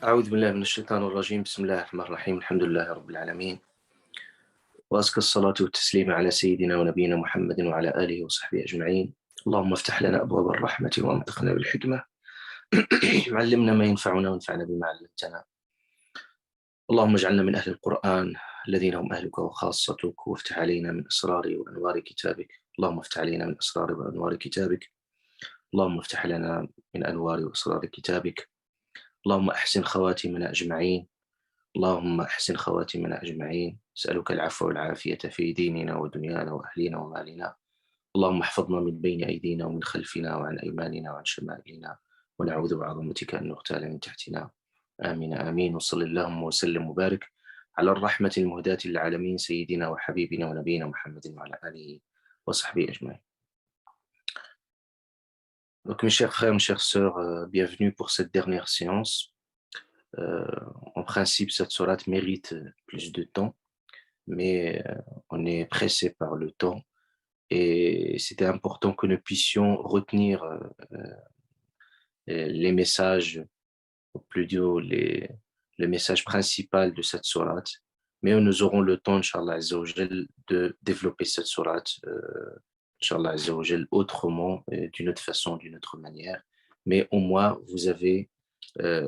أعوذ بالله من الشيطان الرجيم بسم الله الرحمن الرحيم الحمد لله رب العالمين وأزكى الصلاة والتسليم على سيدنا ونبينا محمد وعلى آله وصحبه أجمعين. اللهم افتح لنا أبواب الرحمة وانطقنا بالحكمة علمنا ما ينفعنا وانفعنا بما علمتنا. اللهم اجعلنا من أهل القرآن الذين هم أهلك وخاصتك، وافتح علينا من أسرار وأنوار كتابك. اللهم افتح علينا من أسرار وأنوار كتابك. اللهم افتح لنا من أنوار وأسرار كتابك. اللهم أحسن خواتمنا أجمعين. اللهم أحسن خواتمنا أجمعين. أسألك العفو والعافية في ديننا ودنيانا وأهلنا ومالنا. اللهم احفظنا من بين أيدينا ومن خلفنا وعن أيماننا وعن شمائلنا، ونعوذ بعظمتك أن نغتال من تحتنا. آمين آمين. وصل اللهم وسلم وبارك على الرحمة المهداة للعالمين سيدنا وحبيبنا ونبينا محمد وعلى آله وصحبه أجمعين. Donc mes chers frères, mes chères sœurs, bienvenue pour cette dernière séance. En principe, cette sourate mérite plus de temps, mais on est pressé par le temps et c'était important que nous puissions retenir les messages, ou plutôt le message principal de cette sourate, mais nous aurons le temps, Inch'Allah Azza wa Jal, de développer cette sourate, Inch'Allah Azza wa Jal, autrement, d'une autre façon, d'une autre manière, mais au moins vous avez euh,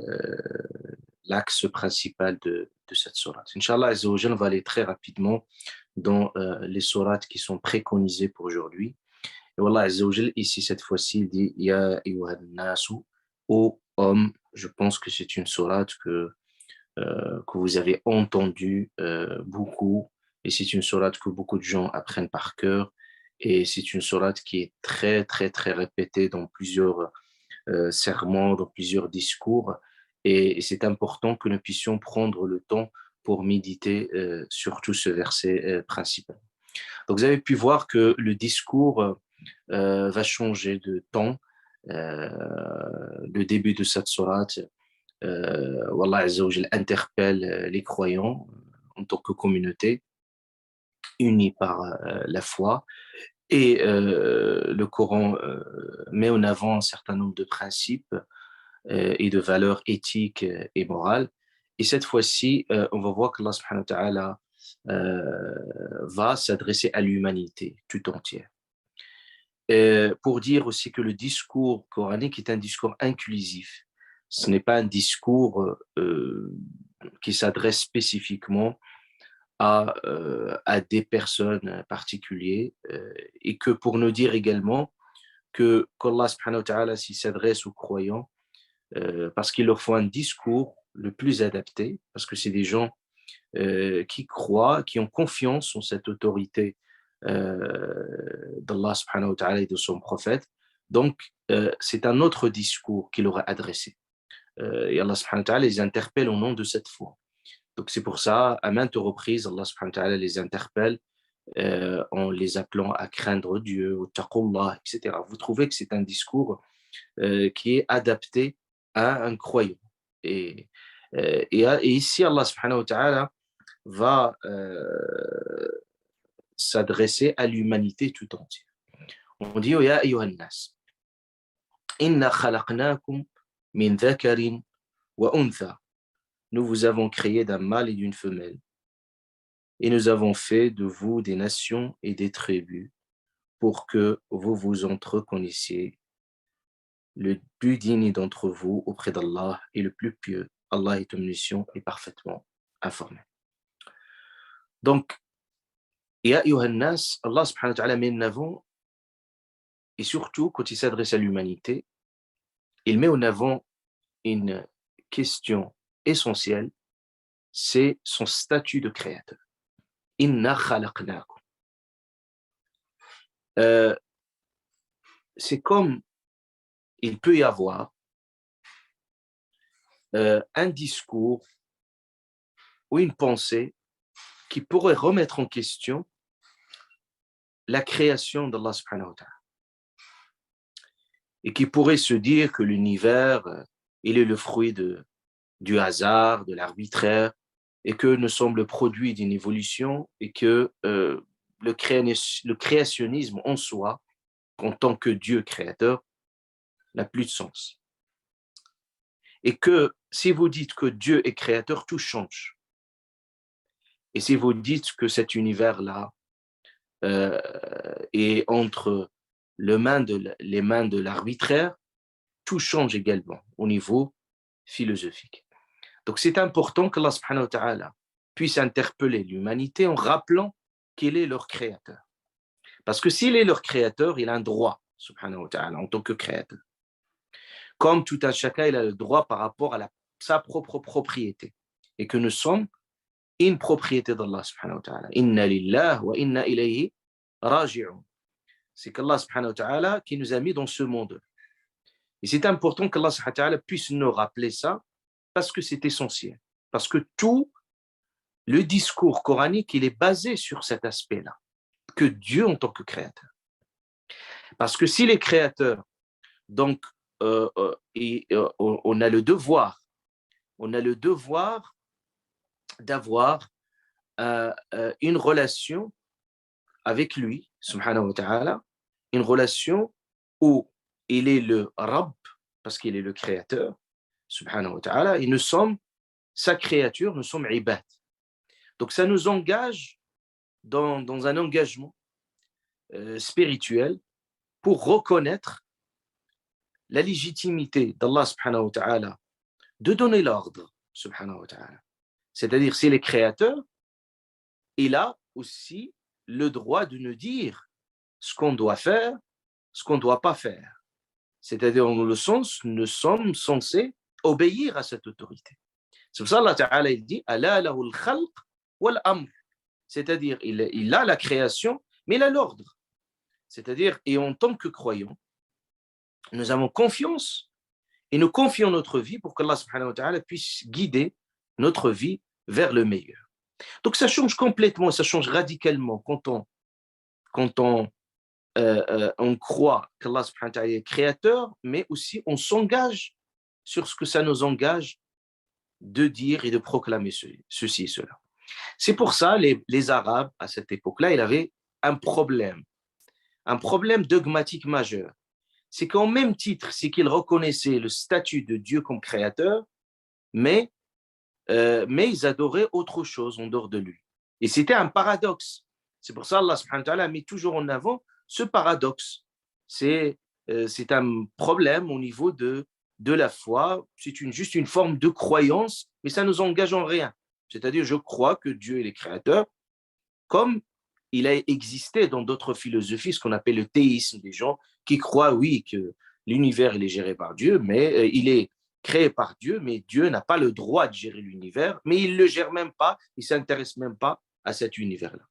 l'axe principal de cette sourate. Inch'Allah Azza wa Jal, on va aller très rapidement dans les sourates qui sont préconisées pour aujourd'hui. Et Wallah Azza wa Jal, ici, cette fois-ci, il dit Ya ayyuhan nasu, ô homme. Je pense que c'est une sourate que vous avez entendue beaucoup, et c'est une sourate que beaucoup de gens apprennent par cœur, et c'est une sourate qui est très, très, très répétée dans plusieurs sermons, dans plusieurs discours, et c'est important que nous puissions prendre le temps pour méditer sur tout ce verset principal. Donc, vous avez pu voir que le discours va changer de temps. Le début de cette sourate, Wallah Azza wa Jal interpelle les croyants en tant que communauté unie par la foi, et le Coran met en avant un certain nombre de principes et de valeurs éthiques et morales. Et cette fois-ci, on va voir qu'Allah subhanahu wa ta'ala va s'adresser à l'humanité tout entière. Pour dire aussi que le discours coranique est un discours inclusif. Ce n'est pas un discours qui s'adresse spécifiquement à des personnes particulières, et que pour nous dire également qu'Allah subhanahu wa ta'ala, s'il s'adresse aux croyants, parce qu'il leur faut un discours le plus adapté, parce que c'est des gens qui croient, qui ont confiance en cette autorité d'Allah subhanahu wa ta'ala et de son prophète. Donc, c'est un autre discours qu'il leur a adressé. Et Allah subhanahu wa ta'ala les interpelle au nom de cette foi. Donc, c'est pour ça, à maintes reprises, Allah subhanahu wa ta'ala les interpelle en les appelant à craindre Dieu, au taqullah, etc. Vous trouvez que c'est un discours qui est adapté à un croyant. Et ici, Allah subhanahu wa ta'ala va s'adresser à l'humanité tout entière. On dit Ya ayyuhan nas, inna khalaqnakum min dhakarin wa untha. Nous vous avons créé d'un mâle et d'une femelle, et nous avons fait de vous des nations et des tribus pour que vous vous entreconnaissiez. Le plus digne d'entre vous auprès d'Allah est le plus pieux. Allah est omniscient et parfaitement informé. Donc, Ya ayyuhan nas, Allah subhanahu wa ta'ala met en avant, et surtout quand il s'adresse à l'humanité, il met en avant une question essentielle, c'est son statut de créateur. Inna khalaqnakum. C'est comme il peut y avoir un discours ou une pensée qui pourrait remettre en question la création d'Allah subhanahu wa ta'ala, et qui pourrait se dire que l'univers, il est le fruit du hasard, de l'arbitraire, et que nous sommes le produit d'une évolution, et que le créationnisme en soi, en tant que Dieu créateur, n'a plus de sens. Et que si vous dites que Dieu est créateur, tout change. Et si vous dites que cet univers-là est entre les mains de l'arbitraire, tout change également au niveau philosophique. Donc c'est important qu'Allah subhanahu wa ta'ala puisse interpeller l'humanité en rappelant qu'il est leur créateur. Parce que s'il est leur créateur, il a un droit, subhanahu wa ta'ala, en tant que créateur. Comme tout un chacun, il a le droit par rapport à sa propre propriété. Et que nous sommes une propriété d'Allah subhanahu wa ta'ala. Inna lillah wa inna ilayhi raji'un. C'est qu'Allah subhanahu wa ta'ala qui nous a mis dans ce monde. Et c'est important qu'Allah subhanahu wa ta'ala puisse nous rappeler ça parce que c'est essentiel. Parce que tout le discours coranique, il est basé sur cet aspect-là, que Dieu en tant que créateur. Parce que s'il est créateur, donc on a le devoir d'avoir une relation avec lui, subhanahu wa ta'ala, une relation où il est le Rabb, parce qu'il est le créateur, subhanahu wa ta'ala, et nous sommes sa créature, nous sommes ibad. Donc ça nous engage dans un engagement spirituel pour reconnaître la légitimité d'Allah subhanahu wa ta'ala de donner l'ordre, subhanahu wa ta'ala. C'est-à-dire, s'il est créateur, il a aussi le droit de nous dire ce qu'on doit faire, ce qu'on ne doit pas faire. C'est-à-dire, dans le sens, nous sommes censés obéir à cette autorité. C'est pour ça qu'Allah Ta'ala il dit Ala lahul khalq wal amr. C'est-à-dire, il a la création, mais il a l'ordre. C'est-à-dire, et en tant que croyants, nous avons confiance et nous confions notre vie pour qu'Allah subhanahu wa ta'ala puisse guider notre vie vers le meilleur. Donc ça change complètement, ça change radicalement quand on croit qu'Allah subhanahu wa ta'ala est créateur, mais aussi on s'engage sur ce que ça nous engage de dire et de proclamer ceci et cela. C'est pour ça les Arabes, à cette époque-là, ils avaient un problème dogmatique majeur. C'est qu'en même titre, c'est qu'ils reconnaissaient le statut de Dieu comme créateur, mais ils adoraient autre chose en dehors de lui. Et c'était un paradoxe. C'est pour ça qu'Allah subhanahu wa ta'ala a mis toujours en avant ce paradoxe. C'est un problème au niveau de la foi. C'est juste une forme de croyance, mais ça ne nous engage en rien. C'est-à-dire, je crois que Dieu est le créateur, comme il a existé dans d'autres philosophies, ce qu'on appelle le théisme, des gens qui croient, oui, que l'univers il est géré par Dieu, mais il est créé par Dieu, mais Dieu n'a pas le droit de gérer l'univers, mais il ne le gère même pas, il ne s'intéresse même pas à cet univers-là.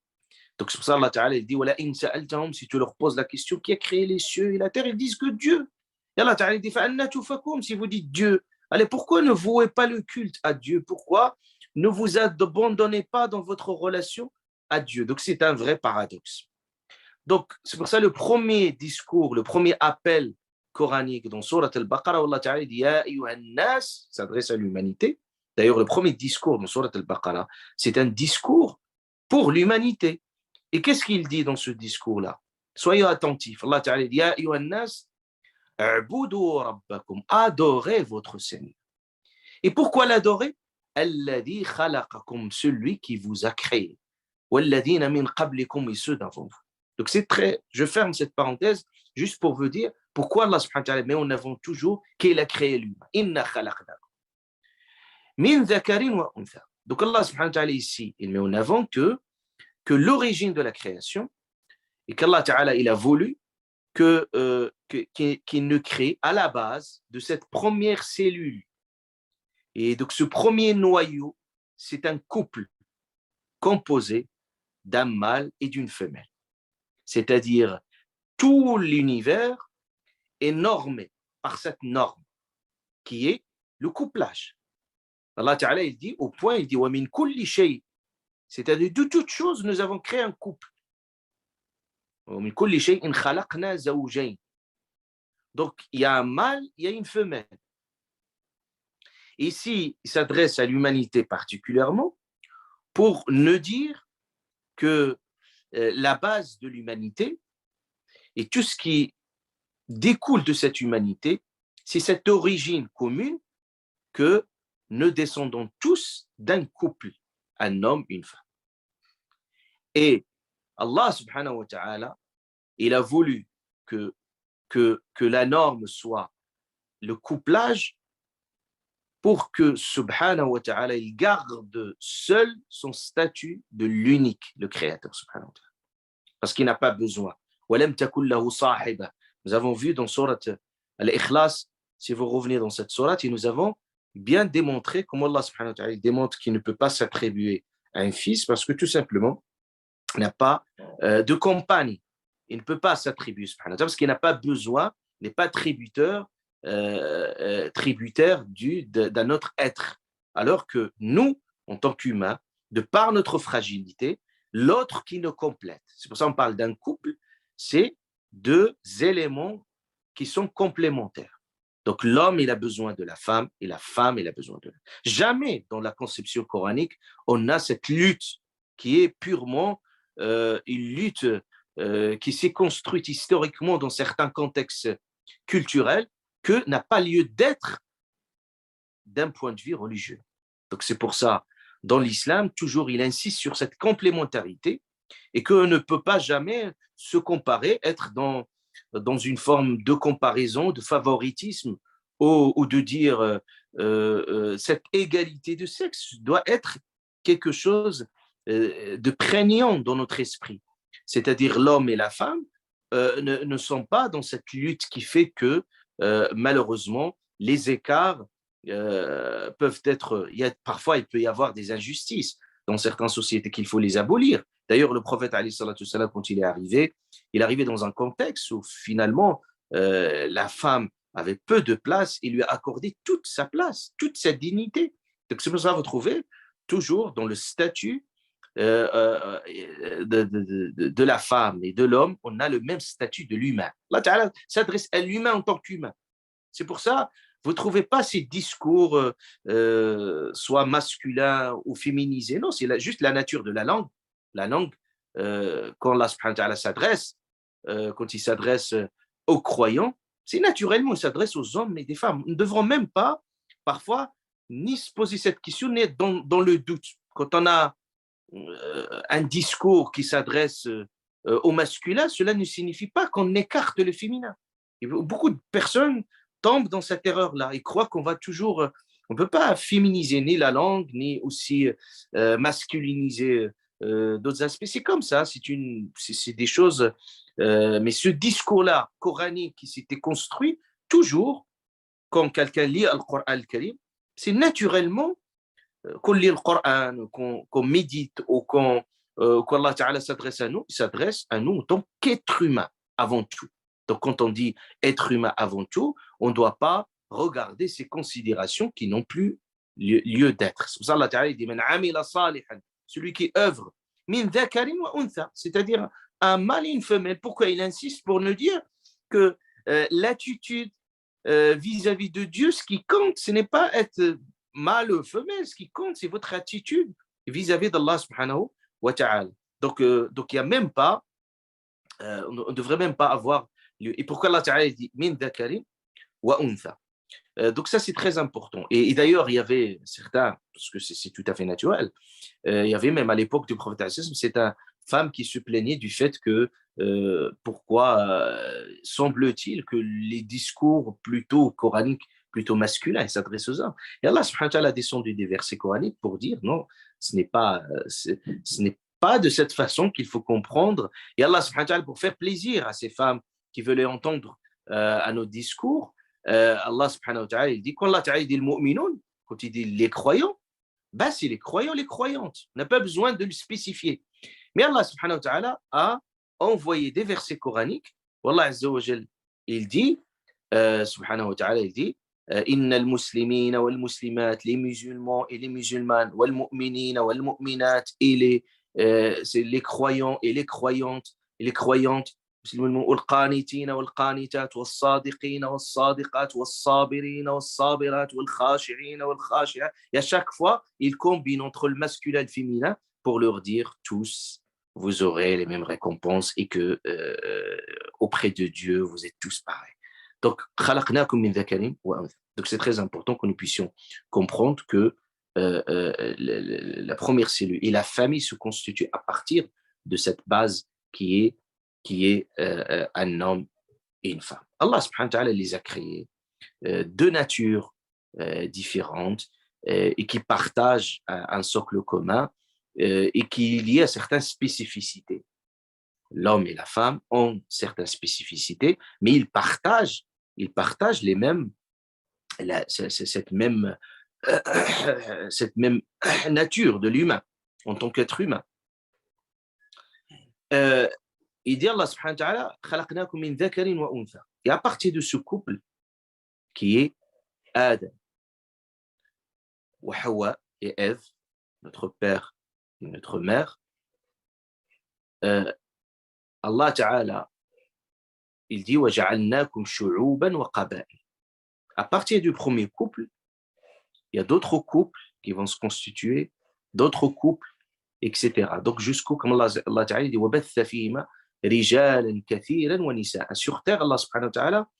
Donc c'est pour ça qu'Allah Ta'ala dit Wala in sa'altahum, si tu leur poses la question qui a créé les cieux et la terre, ils disent que Dieu. Et Allah Ta'ala dit Fa'anna tufakum, si vous dites Dieu, allez, pourquoi ne vouez pas le culte à Dieu? Pourquoi ne vous abandonnez pas dans votre relation à Dieu? Donc c'est un vrai paradoxe. Donc c'est pour ça le premier discours, le premier appel coranique dans Surat al-Baqarah, Allah Ta'ala dit Ya ayyuhan nas, s'adresse à l'humanité. D'ailleurs, le premier discours dans Surat al-Baqarah, c'est un discours pour l'humanité. Et qu'est-ce qu'il dit dans ce discours-là? Soyez attentifs. Allah Ta'ala dit Ya ayyuhan nas, a'budu rabbakum, adorez votre Seigneur. Et pourquoi l'adorer? Alladhi khalaqakum, celui qui vous a créé. Walladhina min qablikum, et ceux d'avant vous. Donc c'est très, je ferme cette parenthèse juste pour vous dire pourquoi Allah subhanahu wa ta'ala met en avant toujours qu'il a créé l'humain. Inna khalaqnakum min dhakarin wa untha. Donc Allah subhanahu wa ta'ala ici, il met en avant que l'origine de la création et qu'Allah ta'ala il a voulu qu'il ne crée à la base de cette première cellule. Et donc ce premier noyau, c'est un couple composé d'un mâle et d'une femelle. C'est-à-dire, tout l'univers est normé par cette norme qui est le couplage. Allah Ta'ala, il dit, au point, il dit, wa min kulli shay, c'est-à-dire de toute chose, nous avons créé un couple. Wa min kulli shay'in khalaqna zawjayn. Donc, il y a un mâle, il y a une femelle. Ici, il s'adresse à l'humanité particulièrement pour nous dire que la base de l'humanité et tout ce qui découle de cette humanité, c'est cette origine commune que ne descendons tous d'un couple, un homme, une femme. Et Allah subhanahu wa ta'ala, il a voulu que la norme soit le couplage pour que subhanahu wa ta'ala, il garde seul son statut de l'unique, le créateur subhanahu wa ta'ala. Parce qu'il n'a pas besoin. Nous avons vu dans Surat Al-Ikhlas, si vous revenez dans cette sourate, et nous avons bien démontré comment Allah subhanahu wa ta'ala démontre qu'il ne peut pas s'attribuer à un fils parce que tout simplement, il n'a pas de compagne. Il ne peut pas s'attribuer subhanahu wa ta'ala parce qu'il n'a pas besoin, il n'est pas tributaire d'un autre être. Alors que nous, en tant qu'humains, de par notre fragilité, l'autre qui nous complète. C'est pour ça qu'on parle d'un couple, c'est deux éléments qui sont complémentaires. Donc l'homme, il a besoin de la femme et la femme, il a besoin de l'homme. Jamais dans la conception coranique, on a cette lutte qui est purement une lutte qui s'est construite historiquement dans certains contextes culturels, que n'a pas lieu d'être d'un point de vue religieux. Donc c'est pour ça, dans l'islam, toujours il insiste sur cette complémentarité et qu'on ne peut pas jamais se comparer, être dans une forme de comparaison, de favoritisme, ou de dire cette égalité de sexe doit être quelque chose de prégnant dans notre esprit. C'est-à-dire l'homme et la femme ne sont pas dans cette lutte qui fait que malheureusement les écarts peuvent être, parfois il peut y avoir des injustices dans certaines sociétés qu'il faut les abolir. D'ailleurs, le prophète, quand il est arrivé dans un contexte où finalement la femme avait peu de place, il lui a accordé toute sa place, toute sa dignité. Donc c'est pour ça que vous trouvez toujours dans le statut de la femme et de l'homme, on a le même statut de l'humain. Allah Ta'ala s'adresse à l'humain en tant qu'humain. C'est pour ça, vous ne trouvez pas ces discours soit masculins ou féminisés. Non, c'est juste la nature de la langue. La langue, quand Allah subhanahu wa ta'ala s'adresse, quand il s'adresse aux croyants, c'est naturellement, il s'adresse aux hommes et des femmes. Nous ne devrons même pas, parfois, ni se poser cette question, ni être dans le doute. Quand on a un discours qui s'adresse au masculin, cela ne signifie pas qu'on écarte le féminin. Et beaucoup de personnes tombent dans cette erreur-là. Ils croient qu'on va toujours, on ne peut pas féminiser ni la langue, ni aussi masculiniser d'autres aspects. C'est comme ça, c'est des choses. Mais ce discours-là, coranique, qui s'était construit, toujours, quand quelqu'un lit Al-Qur'an al-Karim, c'est naturellement qu'on lit le Coran, qu'on médite ou qu'Allah Ta'ala s'adresse à nous, il s'adresse à nous en tant qu'être humain avant tout. Donc quand on dit être humain avant tout, on ne doit pas regarder ces considérations qui n'ont plus lieu d'être. C'est pour ça Allah Ta'ala dit Man amila salihan, celui qui œuvre min dhakarin wa untha, c'est-à-dire un mâle et une femelle. Pourquoi il insiste? Pour nous dire que l'attitude vis-à-vis de Dieu, ce qui compte, ce n'est pas être mâle ou femelle, ce qui compte, c'est votre attitude vis-à-vis d'Allah subhanahu wa ta'ala. Donc, il n'y a même pas, on ne devrait même pas avoir lieu. Et pourquoi Allah ta'ala dit min dhakarin wa untha? Donc ça, c'est très important. Et d'ailleurs, il y avait certains, parce que c'est tout à fait naturel, il y avait même à l'époque du prophète, c'est une femme qui se plaignait du fait que pourquoi semble-t-il que les discours plutôt coraniques, plutôt masculins, ils s'adressent aux hommes. Et Allah subhanahu wa ta'ala a descendu des versets coraniques pour dire non, ce n'est pas de cette façon qu'il faut comprendre. Et Allah subhanahu wa ta'ala, pour faire plaisir à ces femmes qui veulent entendre à nos discours, Allah subhanahu wa ta'ala, il dit, quand Allah ta'ala dit le mu'minun, quand il dit les croyants, bah c'est les croyants, les croyantes. On n'a pas besoin de le spécifier. Mais Allah subhanahu wa ta'ala a envoyé des versets coraniques. Wallah azza wa jal, il dit, subhanahu wa ta'ala, il dit, Inna al-muslimina wal-muslimat, les musulmans et les musulmanes, wal-mu'minina wal-mu'minat, et c'est les croyants et les croyantes, et les croyantes, والقانتين والقانتات والصادقين والصادقات والصابرين والصابرات والخاشعين والخاشعات. Et à chaque fois, il combine entre le masculin et le féminin pour leur dire tous, vous aurez les mêmes récompenses et que auprès de Dieu, vous êtes tous pareils. Donc, خلقناكم من ذكر وأنثى. Donc, c'est très important que nous puissions comprendre que la première cellule et la famille se constituent à partir de cette base qui est un homme et une femme. Allah subhanahu wa ta'ala les a créés de natures différentes et qui partagent un socle commun et qui est lié à certaines spécificités. L'homme et la femme ont certaines spécificités, mais ils partagent les mêmes, cette même, cette même nature de l'humain en tant qu'être humain. Il dit Allah subhanahu wa ta'ala, khalaqnakum min dhakarin wa untha. Et à partir de ce couple qui est Adam, wa Hawa et Ève, notre père et notre mère, Allah ta'ala, il dit wa ja'alnakum shu'uban wa qaba'il. À partir du premier couple, il y a d'autres couples qui vont se constituer, d'autres couples, etc. Donc jusqu'au, comme Allah ta'ala dit, wa batha fihima rijalan kathiran wa nisaa. Sur terre, Allah subhanahu wa ta'ala,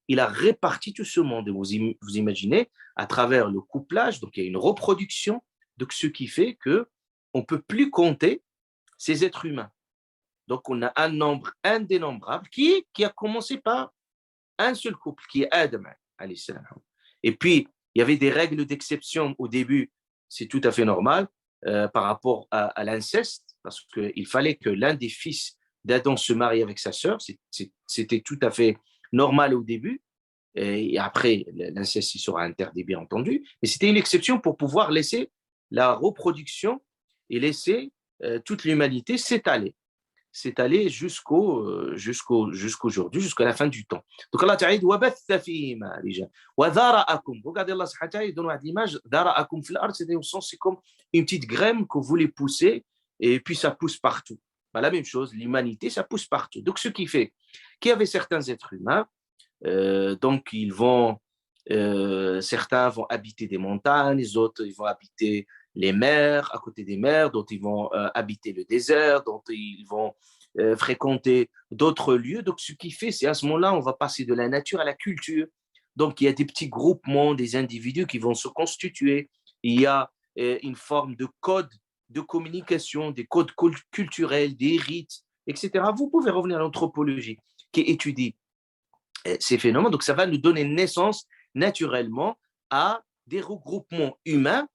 il a réparti tout ce monde. Et vous imaginez, à travers le couplage, donc il y a une reproduction, donc ce qui fait que on ne peut plus compter ces êtres humains. Donc on a un nombre indénombrable qui a commencé par un seul couple, qui est Adam, alayhi salam. Et puis, il y avait des règles d'exception au début, c'est tout à fait normal, par rapport à l'inceste, parce qu'il fallait que l'un des fils d'Adam se marie avec sa sœur, c'était tout à fait normal au début, et après, l'inceste il sera interdit, bien entendu, mais c'était une exception pour pouvoir laisser la reproduction et laisser toute l'humanité s'étaler jusqu'aujourd'hui, jusqu'à la fin du temps. Donc Allah Ta'ala dit وَبَثَّ فِيهِمَا رِجَالًا وَذَرَأَكُمْ. Regardez Allah subhanahu wa ta'ala, il donne l'image ذَرَأَكُمْ fil ard, c'est au sens, c'est comme une petite graine que vous voulez pousser et puis ça pousse partout. Ben, la même chose, l'humanité, ça pousse partout. Donc ce qui fait qu'il y avait certains êtres humains, donc certains vont habiter des montagnes, les autres ils vont habiter les mers, à côté des mers, d'autres ils vont habiter le désert, d'autres ils vont fréquenter d'autres lieux. Donc ce qui fait, c'est à ce moment-là, on va passer de la nature à la culture. Donc il y a des petits groupements, des individus qui vont se constituer. Il y a une forme de code de communication, des codes culturels, des rites, etc. Vous pouvez revenir à l'anthropologie qui étudie ces phénomènes. Donc ça va nous donner naissance naturellement à des regroupements humains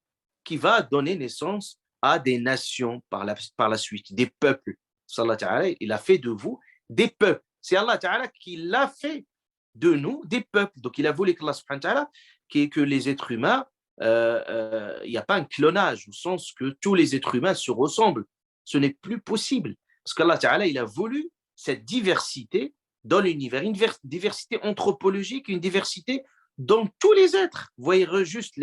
qui va donner naissance à des nations par la suite, des peuples. Allah Ta'ala, il a fait de vous des peuples. C'est Allah Ta'ala qui l'a fait de nous des peuples. Donc il a voulu que Allah Subhanahu wa Ta'ala, que les êtres humains, il n'y a pas un clonage, au sens que tous les êtres humains se ressemblent. Ce n'est plus possible. Parce qu'Allah Ta'ala, il a voulu cette diversité dans l'univers, une diversité anthropologique, une diversité dans tous les êtres. Vous voyez juste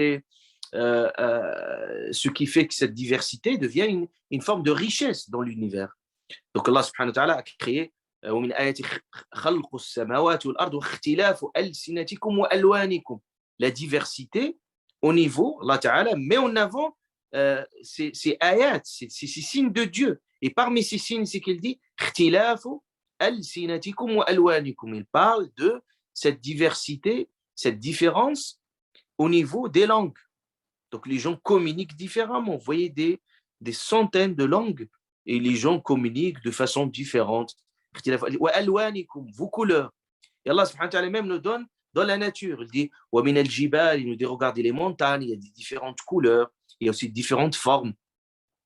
ce qui fait que cette diversité devient une forme de richesse dans l'univers. Donc Allah subhanahu wa ta'ala a créé ومن آياته خلق السماوات والأرض واختلاف ألسنتكم وألوانكم. La diversité au niveau, Allah Ta'ala met en avant ces ayats, ces signes de Dieu. Et parmi ces signes, c'est qu'il dit اختلاف ألسنتكم وألوانكم. Il parle de cette diversité, cette différence au niveau des langues. Donc les gens communiquent différemment. Vous voyez des centaines de langues et les gens communiquent de façon différente. Vos couleurs. Et Allah subhanahu wa ta'ala même nous donne dans la nature. Il dit وَمِنَ الْجِبَالِ, il nous dit regardez les montagnes, il y a des différentes couleurs, il y a aussi différentes formes.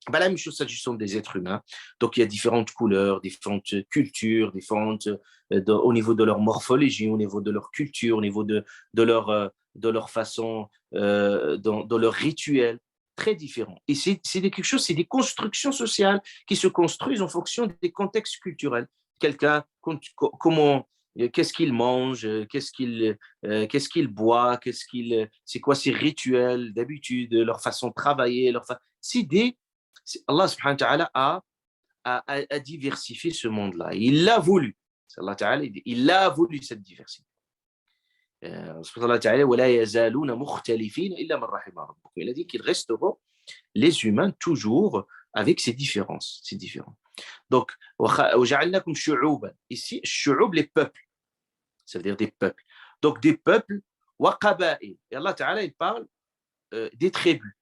Ben, la même chose s'agissant des êtres humains. Donc il y a différentes couleurs, différentes cultures, différentes au niveau de leur morphologie, au niveau de leur culture, au niveau de leur façon, dans leur rituel, très différents. Et c'est quelque chose, c'est des constructions sociales qui se construisent en fonction des contextes culturels. Quelqu'un, comment, qu'est-ce qu'il mange, qu'est-ce qu'il boit, c'est quoi ses rituels d'habitude, leur façon de travailler, Allah subhanahu wa ta'ala a diversifié ce monde-là. Il l'a voulu. Allah ta'ala, il a voulu cette diversité. Allah ta'ala, وَلَا يَزَالُونَ مُخْتَلِفِينَ إِلَّا مَنْ رَحِمَ رَبُّكُمْ. Il a dit qu'ils resteront, les humains, toujours avec ces différences. C'est différent. Donc, وَجَعَلْنَاكُمْ شُعُوبًا. Ici, شُعُوب, les peuples. Ça veut dire des peuples. Donc des peuples, wa qaba'il. Et Allah Ta'ala, il parle des tribus.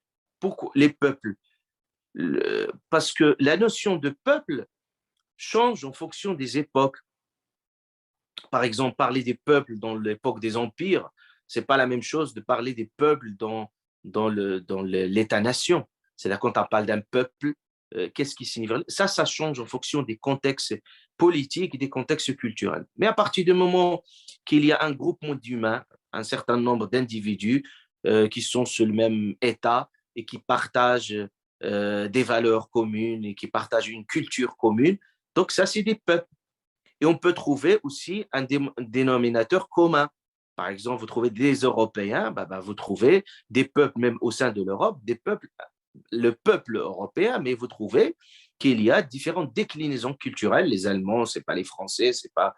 Pourquoi les peuples? Parce que la notion de peuple change en fonction des époques. Par exemple, parler des peuples dans l'époque des empires, c'est pas la même chose de parler des peuples dans l'État-nation. C'est-à-dire quand on parle d'un peuple, qu'est-ce qui signifie? Ça change en fonction des contextes politiques et des contextes culturels. Mais à partir du moment qu'il y a un groupement d'humains, un certain nombre d'individus qui sont sur le même État et qui partagent des valeurs communes et qui partagent une culture commune, donc ça, c'est des peuples. Et on peut trouver aussi un dénominateur commun. Par exemple, vous trouvez des Européens, vous trouvez des peuples, même au sein de l'Europe, des peuples, le peuple européen, mais vous trouvez qu'il y a différentes déclinaisons culturelles. Les Allemands, ce n'est pas les Français, ce n'est pas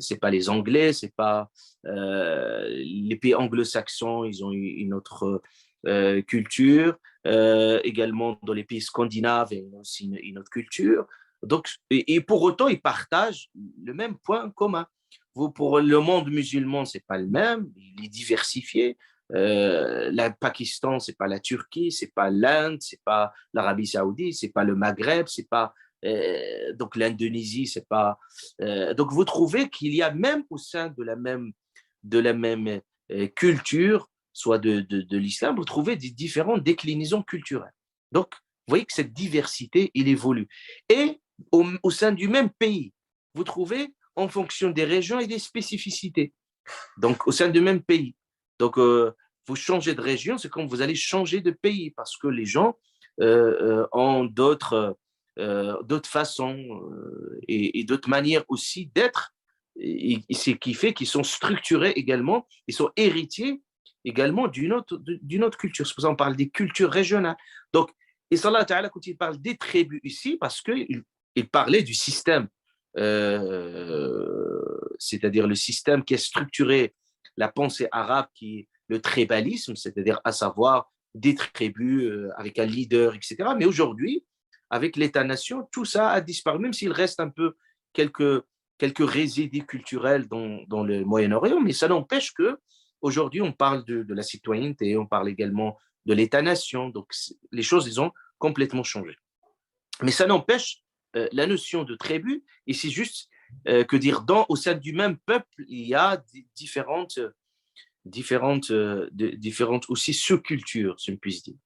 c'est pas les Anglais, c'est pas les pays anglo-saxons, ils ont une autre culture. Également, dans les pays scandinaves, il y a aussi une autre culture. Donc, et pour autant, ils partagent le même point commun. Pour le monde musulman, ce n'est pas le même, il est diversifié. Le Pakistan, ce n'est pas la Turquie, ce n'est pas l'Inde, ce n'est pas l'Arabie Saoudite, ce n'est pas le Maghreb, c'est pas donc l'Indonésie, c'est pas. Donc vous trouvez qu'il y a même au sein de la même culture, soit de l'islam, vous trouvez des différentes déclinaisons culturelles. Donc, vous voyez que cette diversité, il évolue. Et au sein du même pays, vous trouvez en fonction des régions et des spécificités. Donc, au sein du même pays. Donc, vous changez de région, c'est comme vous allez changer de pays parce que les gens ont d'autres façons et d'autres manières aussi d'être. Et ce qui fait qu'ils sont structurés également, ils sont héritiers également d'une autre culture. C'est pour ça qu'on parle des cultures régionales. Donc, et Allah Ta'ala, quand il parle des tribus ici, parce qu'il parlait du système, c'est-à-dire le système qui a structuré la pensée arabe, qui est le tribalisme, c'est-à-dire à savoir des tribus avec un leader, etc. Mais aujourd'hui, avec l'État-nation, tout ça a disparu, même s'il reste un peu quelques résidus culturels dans le Moyen-Orient, mais ça n'empêche que aujourd'hui, on parle de la citoyenneté, on parle également de l'État-nation. Donc, les choses, ils ont complètement changé. Mais ça n'empêche la notion de tribu, et c'est juste que dire, au sein du même peuple, il y a différentes aussi sous-cultures, si on puisse dire.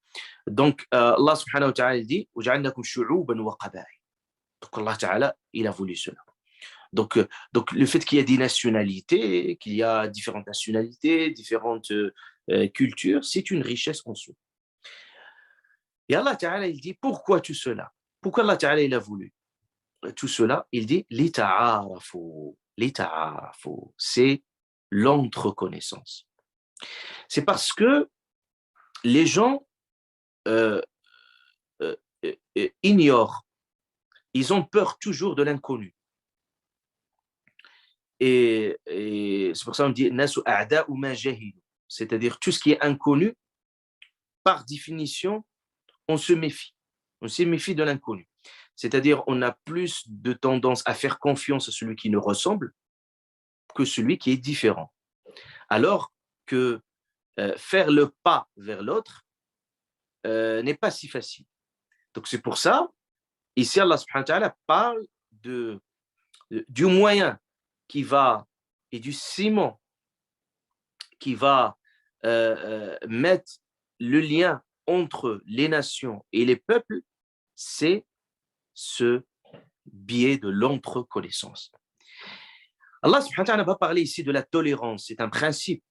Donc, Allah subhanahu wa ta'ala dit وَجَعَلْنَكُمْ شُعُوبًا وَقَبَائِلَ. Donc, Allah ta'ala, il a voulu cela. Donc, le fait qu'il y a des nationalités, qu'il y a différentes nationalités, différentes cultures, c'est une richesse en soi. Et Allah Ta'ala, il dit, pourquoi tout cela? Pourquoi Allah Ta'ala, il a voulu tout cela? Il dit, l'ita'arafu, c'est l'entreconnaissance. C'est parce que les gens euh, ignorent, ils ont peur toujours de l'inconnu. Et c'est pour ça qu'on dit nasu a'da ou ma jahilu, c'est-à-dire tout ce qui est inconnu, par définition, on se méfie. On se méfie de l'inconnu. C'est-à-dire, on a plus de tendance à faire confiance à celui qui nous ressemble que celui qui est différent. Alors que faire le pas vers l'autre n'est pas si facile. Donc, c'est pour ça, ici, Allah subhanahu wa ta'ala parle du moyen qui va, et du ciment qui va mettre le lien entre les nations et les peuples, c'est ce biais de l'entreconnaissance. Allah subhanahu wa ta'ala va parler ici de la tolérance. C'est un principe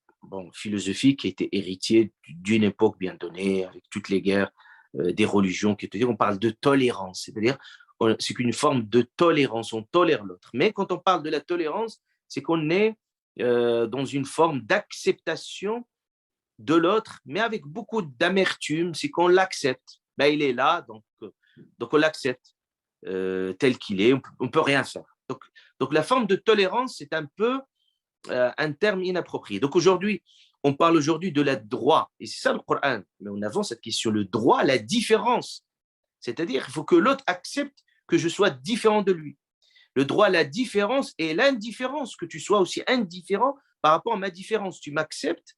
philosophique qui a été héritier d'une époque bien donnée, avec toutes les guerres des religions, on parle de tolérance, c'est-à-dire c'est qu'une forme de tolérance, on tolère l'autre. Mais quand on parle de la tolérance, c'est qu'on est dans une forme d'acceptation de l'autre, mais avec beaucoup d'amertume, c'est qu'on l'accepte. Il est là, donc on l'accepte tel qu'il est, on ne peut rien faire. Donc la forme de tolérance, c'est un peu un terme inapproprié. Donc aujourd'hui, on parle aujourd'hui de la droit, et c'est ça le Coran, mais on avance cette question, le droit, la différence. C'est-à-dire qu'il faut que l'autre accepte que je sois différent de lui. Le droit à la différence et l'indifférence, que tu sois aussi indifférent par rapport à ma différence. Tu m'acceptes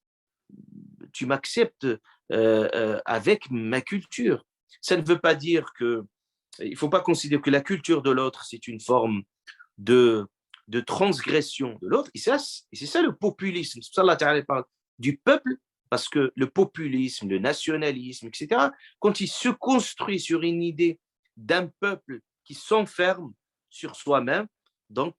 avec ma culture. Ça ne veut pas dire que, il ne faut pas considérer que la culture de l'autre, c'est une forme de, de transgression de l'autre. Et c'est ça le populisme. C'est pour ça que Allah parle du peuple, parce que le populisme, le nationalisme, etc., quand il se construit sur une idée d'un peuple qui s'enferme sur soi-même, donc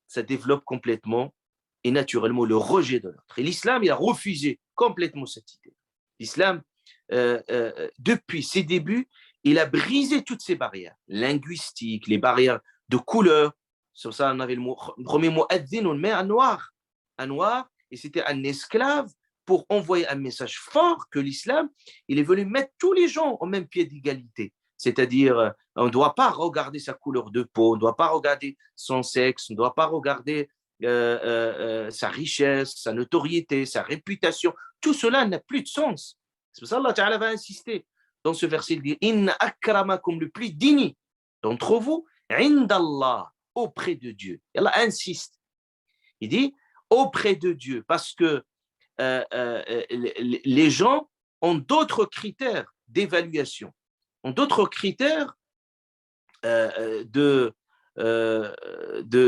ça développe complètement et naturellement le rejet de l'autre. Et l'islam, il a refusé complètement cette idée. L'islam, depuis ses débuts, il a brisé toutes ces barrières linguistiques, les barrières de couleur. Sur ça, on avait le premier mot, adzin, on met un noir, et c'était un esclave pour envoyer un message fort que l'islam, il est venu mettre tous les gens au même pied d'égalité. C'est-à-dire, on ne doit pas regarder sa couleur de peau, on ne doit pas regarder son sexe, on ne doit pas regarder sa richesse, sa notoriété, sa réputation. Tout cela n'a plus de sens. C'est pour ça qu'Allah Ta'ala va insister dans ce verset. Il dit Inna akramakum, le plus digne d'entre vous, indallah, auprès de Dieu. Et Allah insiste. Il dit auprès de Dieu, parce que les gens ont d'autres critères d'évaluation, ont d'autres critères de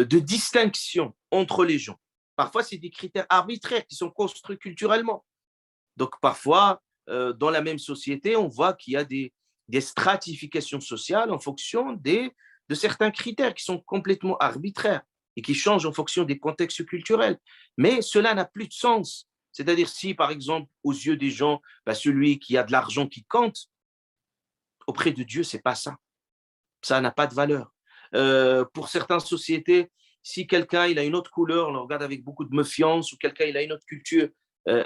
distinction entre les gens. Parfois, c'est des critères arbitraires qui sont construits culturellement. Donc, parfois, dans la même société, on voit qu'il y a des stratifications sociales en fonction de certains critères qui sont complètement arbitraires et qui changent en fonction des contextes culturels. Mais cela n'a plus de sens. C'est-à-dire, si, par exemple, aux yeux des gens, celui qui a de l'argent qui compte, auprès de Dieu, ce n'est pas ça. Ça n'a pas de valeur. Pour certaines sociétés, si quelqu'un il a une autre couleur, on le regarde avec beaucoup de méfiance, ou quelqu'un il a une autre culture.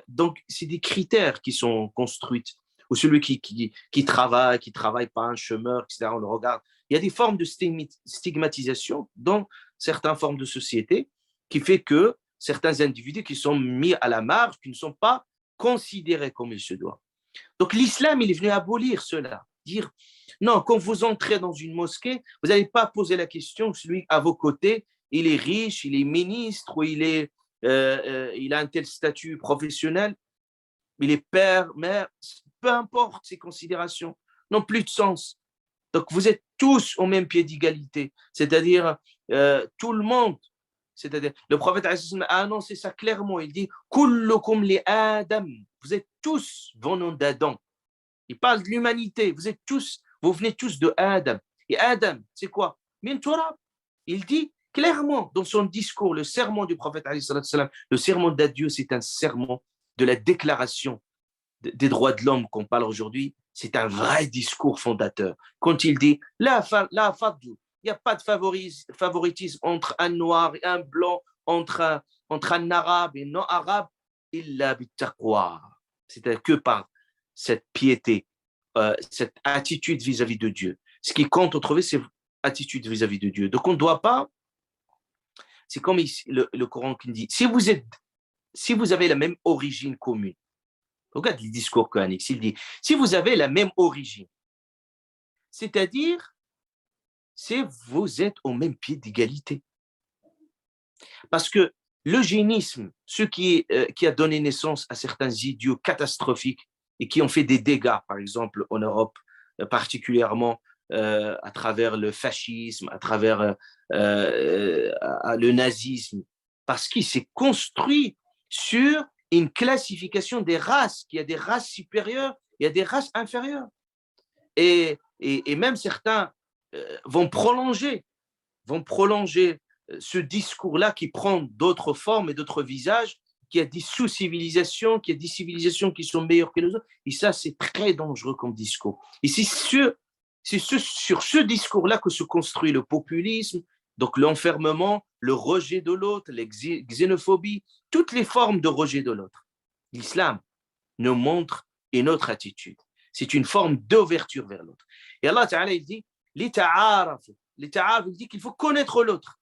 Donc, c'est des critères qui sont construits. Ou celui qui travaille pas, un chômeur, etc., on le regarde. Il y a des formes de stigmatisation dans certaines formes de société qui fait que certains individus qui sont mis à la marge, qui ne sont pas considérés comme il se doit. Donc, l'islam, il est venu abolir cela. Dire, non, quand vous entrez dans une mosquée, vous n'allez pas poser la question, celui à vos côtés, il est riche, il est ministre, ou il a un tel statut professionnel, il est père, mère, peu importe ces considérations, n'ont plus de sens. Donc, vous êtes tous au même pied d'égalité, c'est-à-dire tout le monde. C'est-à-dire, le prophète a annoncé ça clairement, il dit « Kullukum li Adam » vous êtes tous venant d'Adam. Il parle de l'humanité. Vous venez tous de Adam. Et Adam, c'est quoi? Min turab. Il dit clairement dans son discours, le sermon du prophète, le sermon d'adieu, c'est un sermon de la déclaration des droits de l'homme qu'on parle aujourd'hui. C'est un vrai discours fondateur. Quand il dit la fadl, il n'y a pas de favoritisme entre un noir et un blanc, entre un arabe et un non-arabe, illa bittaqwa. C'est-à-dire que par cette piété, cette attitude vis-à-vis de Dieu. Ce qui compte, on trouve, c'est attitude vis-à-vis de Dieu. Donc, on ne doit pas, c'est comme ici, le Coran qui dit, si vous avez la même origine commune, regarde le discours coranique, il dit, si vous avez la même origine, c'est-à-dire, vous êtes au même pied d'égalité. Parce que l'eugénisme, ce qui a donné naissance à certains idiots catastrophiques et qui ont fait des dégâts, par exemple en Europe, particulièrement à travers le fascisme, à travers le nazisme, parce qu'il s'est construit sur une classification des races, qu'il y a des races supérieures, il y a des races inférieures. Et même certains vont prolonger ce discours-là qui prend d'autres formes et d'autres visages, qu'il y a des sous-civilisations, qu'il y a des civilisations qui sont meilleures que les autres. Et ça, c'est très dangereux comme discours. Et c'est sur ce discours-là que se construit le populisme, donc l'enfermement, le rejet de l'autre, la xénophobie, toutes les formes de rejet de l'autre. L'islam nous montre une autre attitude. C'est une forme d'ouverture vers l'autre. Et Allah Ta'ala, il dit, il dit qu'il faut connaître l'autre.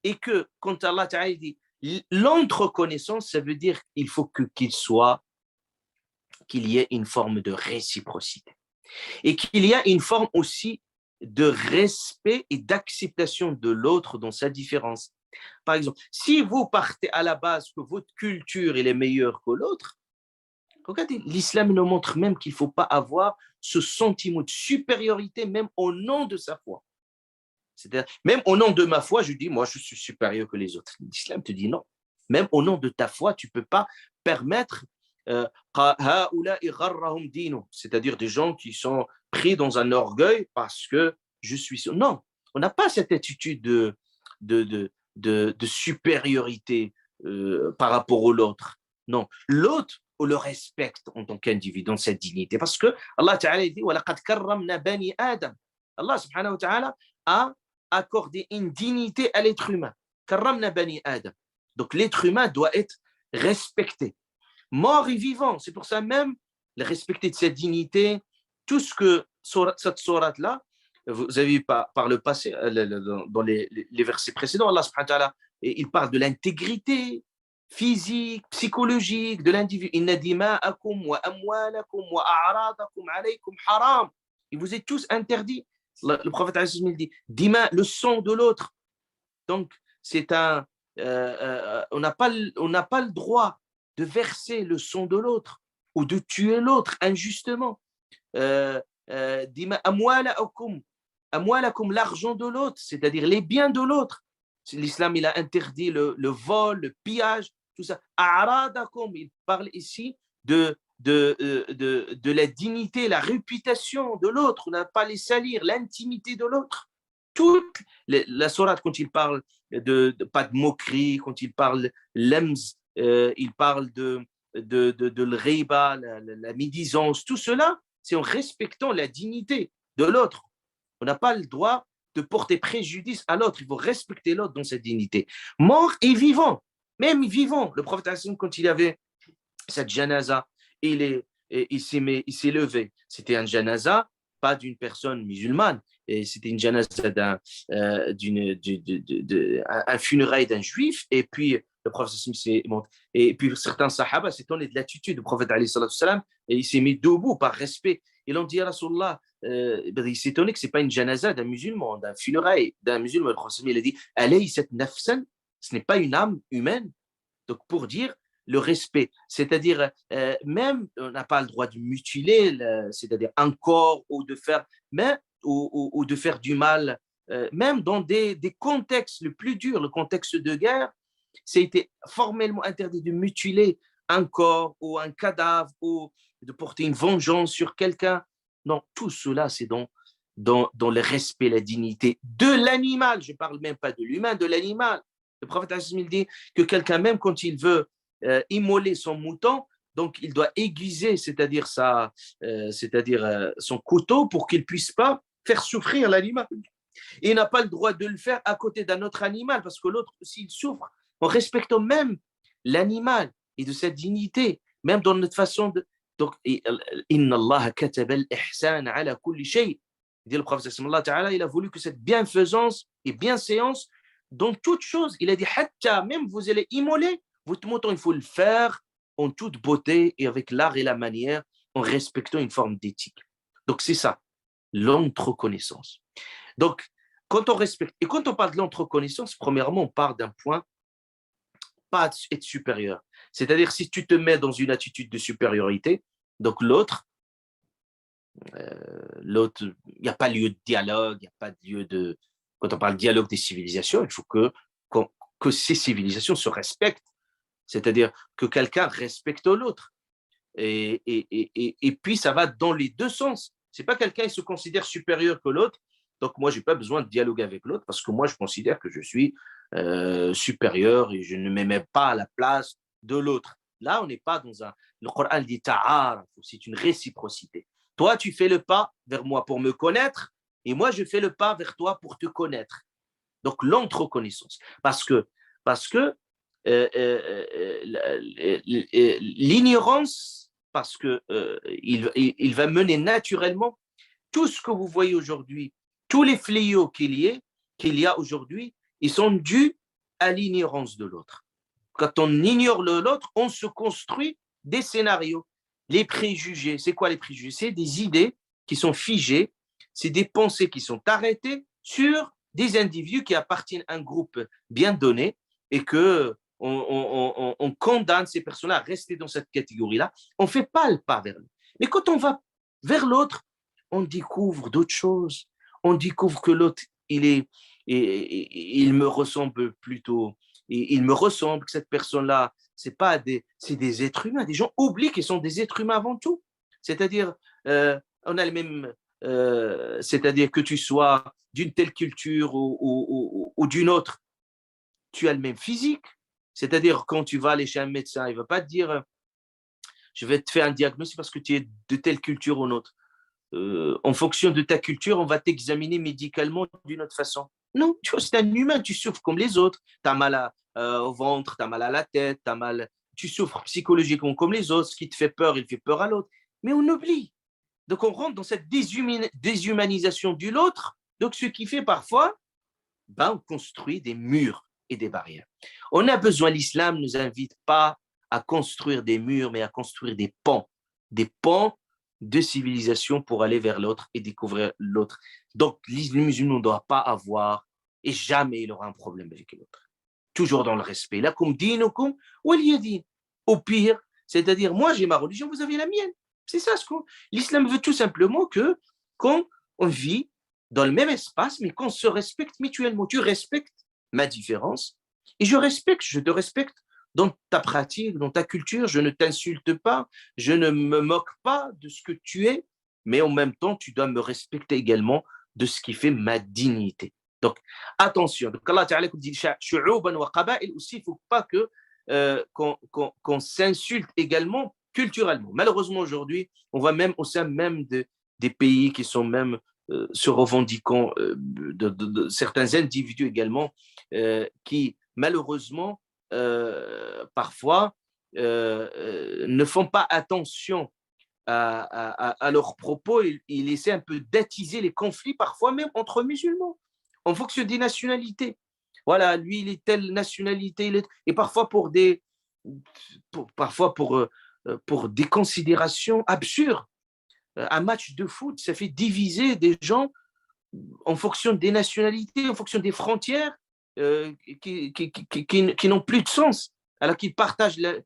Et que quand Allah Ta'ala dit l'entreconnaissance, ça veut dire qu'il faut qu'il y ait une forme de réciprocité. Et qu'il y a une forme aussi de respect et d'acceptation de l'autre dans sa différence. Par exemple, si vous partez à la base que votre culture est meilleure que l'autre, regardez, l'islam nous montre même qu'il ne faut pas avoir ce sentiment de supériorité même au nom de sa foi. C'est-à-dire, même au nom de ma foi, je dis, moi, je suis supérieur que les autres. L'islam te dit non. Même au nom de ta foi, tu ne peux pas permettre, c'est-à-dire des gens qui sont pris dans un orgueil parce que je suis sûr. Non, on n'a pas cette attitude de supériorité par rapport à l'autre. Non, l'autre, on le respecte en tant qu'individu, dans cette dignité. Parce que Allah Ta'ala dit, Allah subhanahu wa ta'ala a accordé une dignité à l'être humain. Karramna bani Adam. Donc l'être humain doit être respecté, mort et vivant. C'est pour ça même, le respecter de cette dignité, tout ce que cette sourate-là, vous avez vu par le passé, dans les versets précédents, Allah subhanahu wa ta'ala, il parle de l'intégrité physique, psychologique de l'individu. Inna dima'akum wa amwalakum wa a'radakum alaykum haram. Il vous est tous interdit. Le prophète dit, dima, le sang de l'autre. Donc, c'est on n'a pas le droit de verser le sang de l'autre ou de tuer l'autre injustement. Dima, amwalakum, l'argent de l'autre, c'est-à-dire les biens de l'autre. L'islam, il a interdit le vol, le pillage, tout ça. A'radakum, il parle ici de la dignité, la réputation de l'autre. On n'a pas les salir, l'intimité de l'autre. Toute la sourate, quand il parle pas de moquerie, quand il parle l'ems, il parle de l'riba, la médisance, tout cela, c'est en respectant la dignité de l'autre. On n'a pas le droit de porter préjudice à l'autre. Il faut respecter l'autre dans cette dignité. Mort et vivant, même vivant. Le prophète, quand il avait cette janaza, il s'est levé. C'était un janaza, pas d'une personne musulmane. Et c'était une janaza un funérail d'un juif. Et puis, le prophète s'est monté. Et puis, certains sahaba s'étonnaient de l'attitude du prophète, et il s'est mis debout par respect. Ils ont dit à Rasulullah, il s'est étonné que ce n'est pas une janaza d'un musulman, d'un funérail d'un musulman. Le prophète, il a dit, alayhi cette nafsan, ce n'est pas une âme humaine. Donc, pour dire le respect, c'est-à-dire même, on n'a pas le droit de mutiler, c'est-à-dire un corps ou de faire, ou de faire du mal, même dans des contextes les plus durs, le contexte de guerre, c'était formellement interdit de mutiler un corps ou un cadavre ou de porter une vengeance sur quelqu'un. Non, tout cela, c'est dans le respect, la dignité de l'animal. Je ne parle même pas de l'humain, de l'animal. Le prophète dit que quelqu'un, même quand il veut immoler son mouton, donc il doit aiguiser, c'est-à-dire son couteau pour qu'il ne puisse pas faire souffrir l'animal. Et il n'a pas le droit de le faire à côté d'un autre animal, parce que l'autre, s'il souffre, en respectant même l'animal et de sa dignité, même dans notre façon de... Donc, Inna Allah kataba al-ihsan ala kulli shay. Il dit le prophète sallallahu alayhi wa sallam, il a voulu que cette bienfaisance et bienséance dans toute chose, il a dit, hatta, même vous allez immoler votre mouton, il faut le faire en toute beauté et avec l'art et la manière, en respectant une forme d'éthique. Donc, c'est ça, l'entreconnaissance. Donc, quand on respecte, et quand on parle de l'entreconnaissance, premièrement, on part d'un point, pas être supérieur. C'est-à-dire, si tu te mets dans une attitude de supériorité, donc l'autre, il n'y a pas lieu de dialogue, il n'y a pas de lieu de... Quand on parle de dialogue des civilisations, il faut que ces civilisations se respectent. C'est-à-dire que quelqu'un respecte l'autre. Et puis, ça va dans les deux sens. Ce n'est pas quelqu'un qui se considère supérieur que l'autre. Donc, moi, je n'ai pas besoin de dialoguer avec l'autre parce que moi, je considère que je suis supérieur et je ne me mets pas à la place de l'autre. Là, on n'est pas dans un... Le Coran dit ta'araf, c'est une réciprocité. Toi, tu fais le pas vers moi pour me connaître et moi, je fais le pas vers toi pour te connaître. Donc, l'entreconnaissance. Parce que l'ignorance, parce que il va mener naturellement tout ce que vous voyez aujourd'hui, tous les fléaux qu'il y a aujourd'hui, ils sont dus à l'ignorance de l'autre. Quand on ignore l'autre, on se construit des scénarios. Les préjugés, c'est quoi les préjugés? C'est des idées qui sont figées, c'est des pensées qui sont arrêtées sur des individus qui appartiennent à un groupe bien donné et que on condamne ces personnes-là à rester dans cette catégorie-là. On ne fait pas le pas vers l'autre. Mais quand on va vers l'autre, on découvre d'autres choses. On découvre que l'autre, il me ressemble plutôt, il me ressemble, que cette personne-là, c'est des êtres humains. Des gens oublient qu'ils sont des êtres humains avant tout. C'est-à-dire, on a le même, c'est-à-dire que tu sois d'une telle culture ou d'une autre, tu as le même physique. C'est-à-dire, quand tu vas aller chez un médecin, il ne va pas te dire je vais te faire un diagnostic parce que tu es de telle culture ou une autre. En fonction de ta culture, on va t'examiner médicalement d'une autre façon. Non, tu vois, c'est un humain, tu souffres comme les autres. Tu as mal au ventre, tu as mal à la tête, tu souffres psychologiquement comme les autres. Ce qui te fait peur, il fait peur à l'autre. Mais on oublie. Donc, on rentre dans cette déshumanisation de l'autre. Donc, ce qui fait parfois, on construit des murs et des barrières. On a besoin, l'islam ne nous invite pas à construire des murs, mais à construire des ponts de civilisation pour aller vers l'autre et découvrir l'autre. Donc, le musulman ne doit pas avoir, et jamais il aura un problème avec l'autre. Toujours dans le respect. Lakum dinukum waliyadin. Au pire, c'est-à-dire, moi j'ai ma religion, vous avez la mienne. C'est ça ce qu'on. L'islam veut tout simplement que, quand on vit dans le même espace, mais qu'on se respecte mutuellement. Tu respectes ma différence et je te respecte dans ta pratique, dans ta culture. Je ne t'insulte pas, je ne me moque pas de ce que tu es, mais en même temps, tu dois me respecter également de ce qui fait ma dignité. Donc, attention. Donc, Allah Ta'ala dit shu'uban wa qaba'il aussi, il ne faut pas qu'on s'insulte également culturellement. Malheureusement, aujourd'hui, on voit même au sein même des pays qui sont même se revendiquant de certains individus également qui, malheureusement, parfois, ne font pas attention à leurs propos. Ils essaient un peu d'attiser les conflits, parfois même entre musulmans, en fonction des nationalités. Voilà, lui, il est telle nationalité, et parfois pour des considérations absurdes. Un match de foot, ça fait diviser des gens en fonction des nationalités, en fonction des frontières qui n'ont plus de sens, alors qu'ils partagent la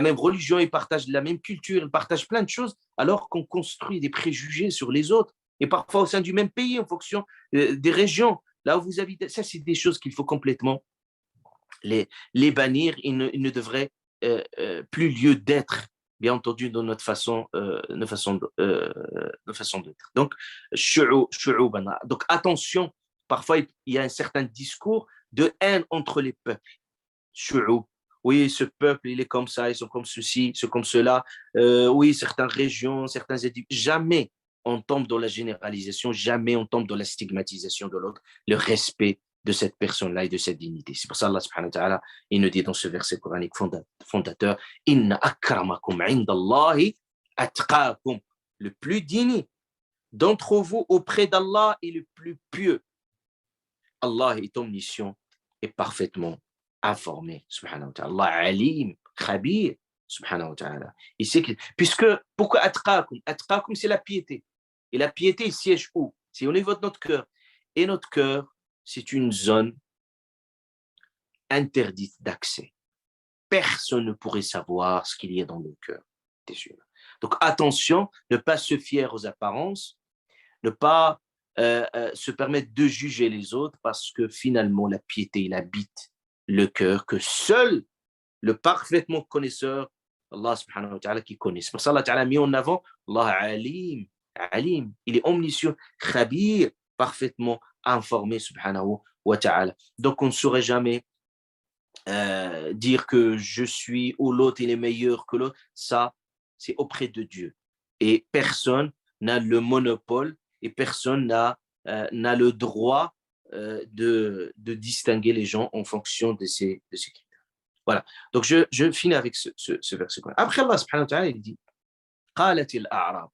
même religion, ils partagent la même culture, ils partagent plein de choses, alors qu'on construit des préjugés sur les autres, et parfois au sein du même pays, en fonction des régions, là où vous habitez. Ça, c'est des choses qu'il faut complètement les bannir. Ils ne devraient plus lieu d'être, bien entendu, dans notre façon d'être. Donc, donc attention, parfois il y a un certain discours de haine entre les peuples. Oui, ce peuple, il est comme ça, ils sont comme ceci, ils sont comme cela. Oui, certaines régions, certains édicts. Jamais on tombe dans la généralisation, jamais on tombe dans la stigmatisation de l'autre, le respect de cette personne-là et de cette dignité. C'est pour ça Allah subhanahu wa ta'ala, il nous dit dans ce verset coranique fondateur, Inna akramakum indallahi atqakum, le plus digne d'entre vous auprès d'Allah est le plus pieux. Allah est omniscient et parfaitement informé, subhanahu wa ta'ala. Allah alim, khabir, subhanahu wa ta'ala. Pourquoi atqakum? Atqakum, c'est la piété. Et la piété, siège où? C'est au niveau de notre cœur. Et notre cœur, c'est une zone interdite d'accès. Personne ne pourrait savoir ce qu'il y a dans le cœur des humains. Donc attention, ne pas se fier aux apparences, ne pas se permettre de juger les autres, parce que finalement la piété, il habite le cœur que seul le parfaitement connaisseur, Allah subhanahu wa ta'ala, qui connaît. C'est pour ça Allah ta'ala a mis en avant Allah alim, alim, il est omniscient, khabir, parfaitement informé, subhanahu wa ta'ala. Donc on ne saurait jamais dire que je suis ou l'autre il est meilleur que l'autre. Ça, c'est auprès de Dieu. Et personne n'a le monopole et personne n'a le droit de distinguer les gens en fonction de ces critères. Voilà. Donc je finis avec ce verset. Après, Allah subhanahu wa ta'ala, il dit قالت الأعراب.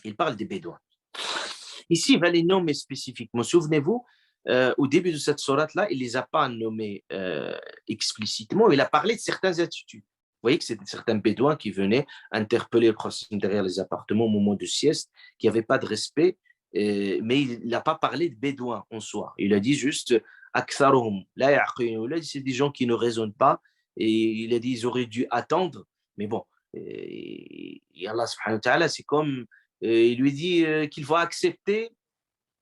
Il parle des Bédouins. Ici, il va les nommer spécifiquement. Souvenez-vous, au début de cette sourate-là, il ne les a pas nommés explicitement, il a parlé de certaines attitudes. voyez que c'était certains bédouins qui venaient interpeller le prophète derrière les appartements au moment de sieste, qui n'avaient pas de respect, mais il n'a pas parlé de bédouins en soi. Il a dit juste aktharuhum la ya'qilun. Il a dit c'est des gens qui ne raisonnent pas, et il a dit ils auraient dû attendre, mais bon, et Allah subhanahu wa ta'ala, c'est comme il lui dit qu'il faut accepter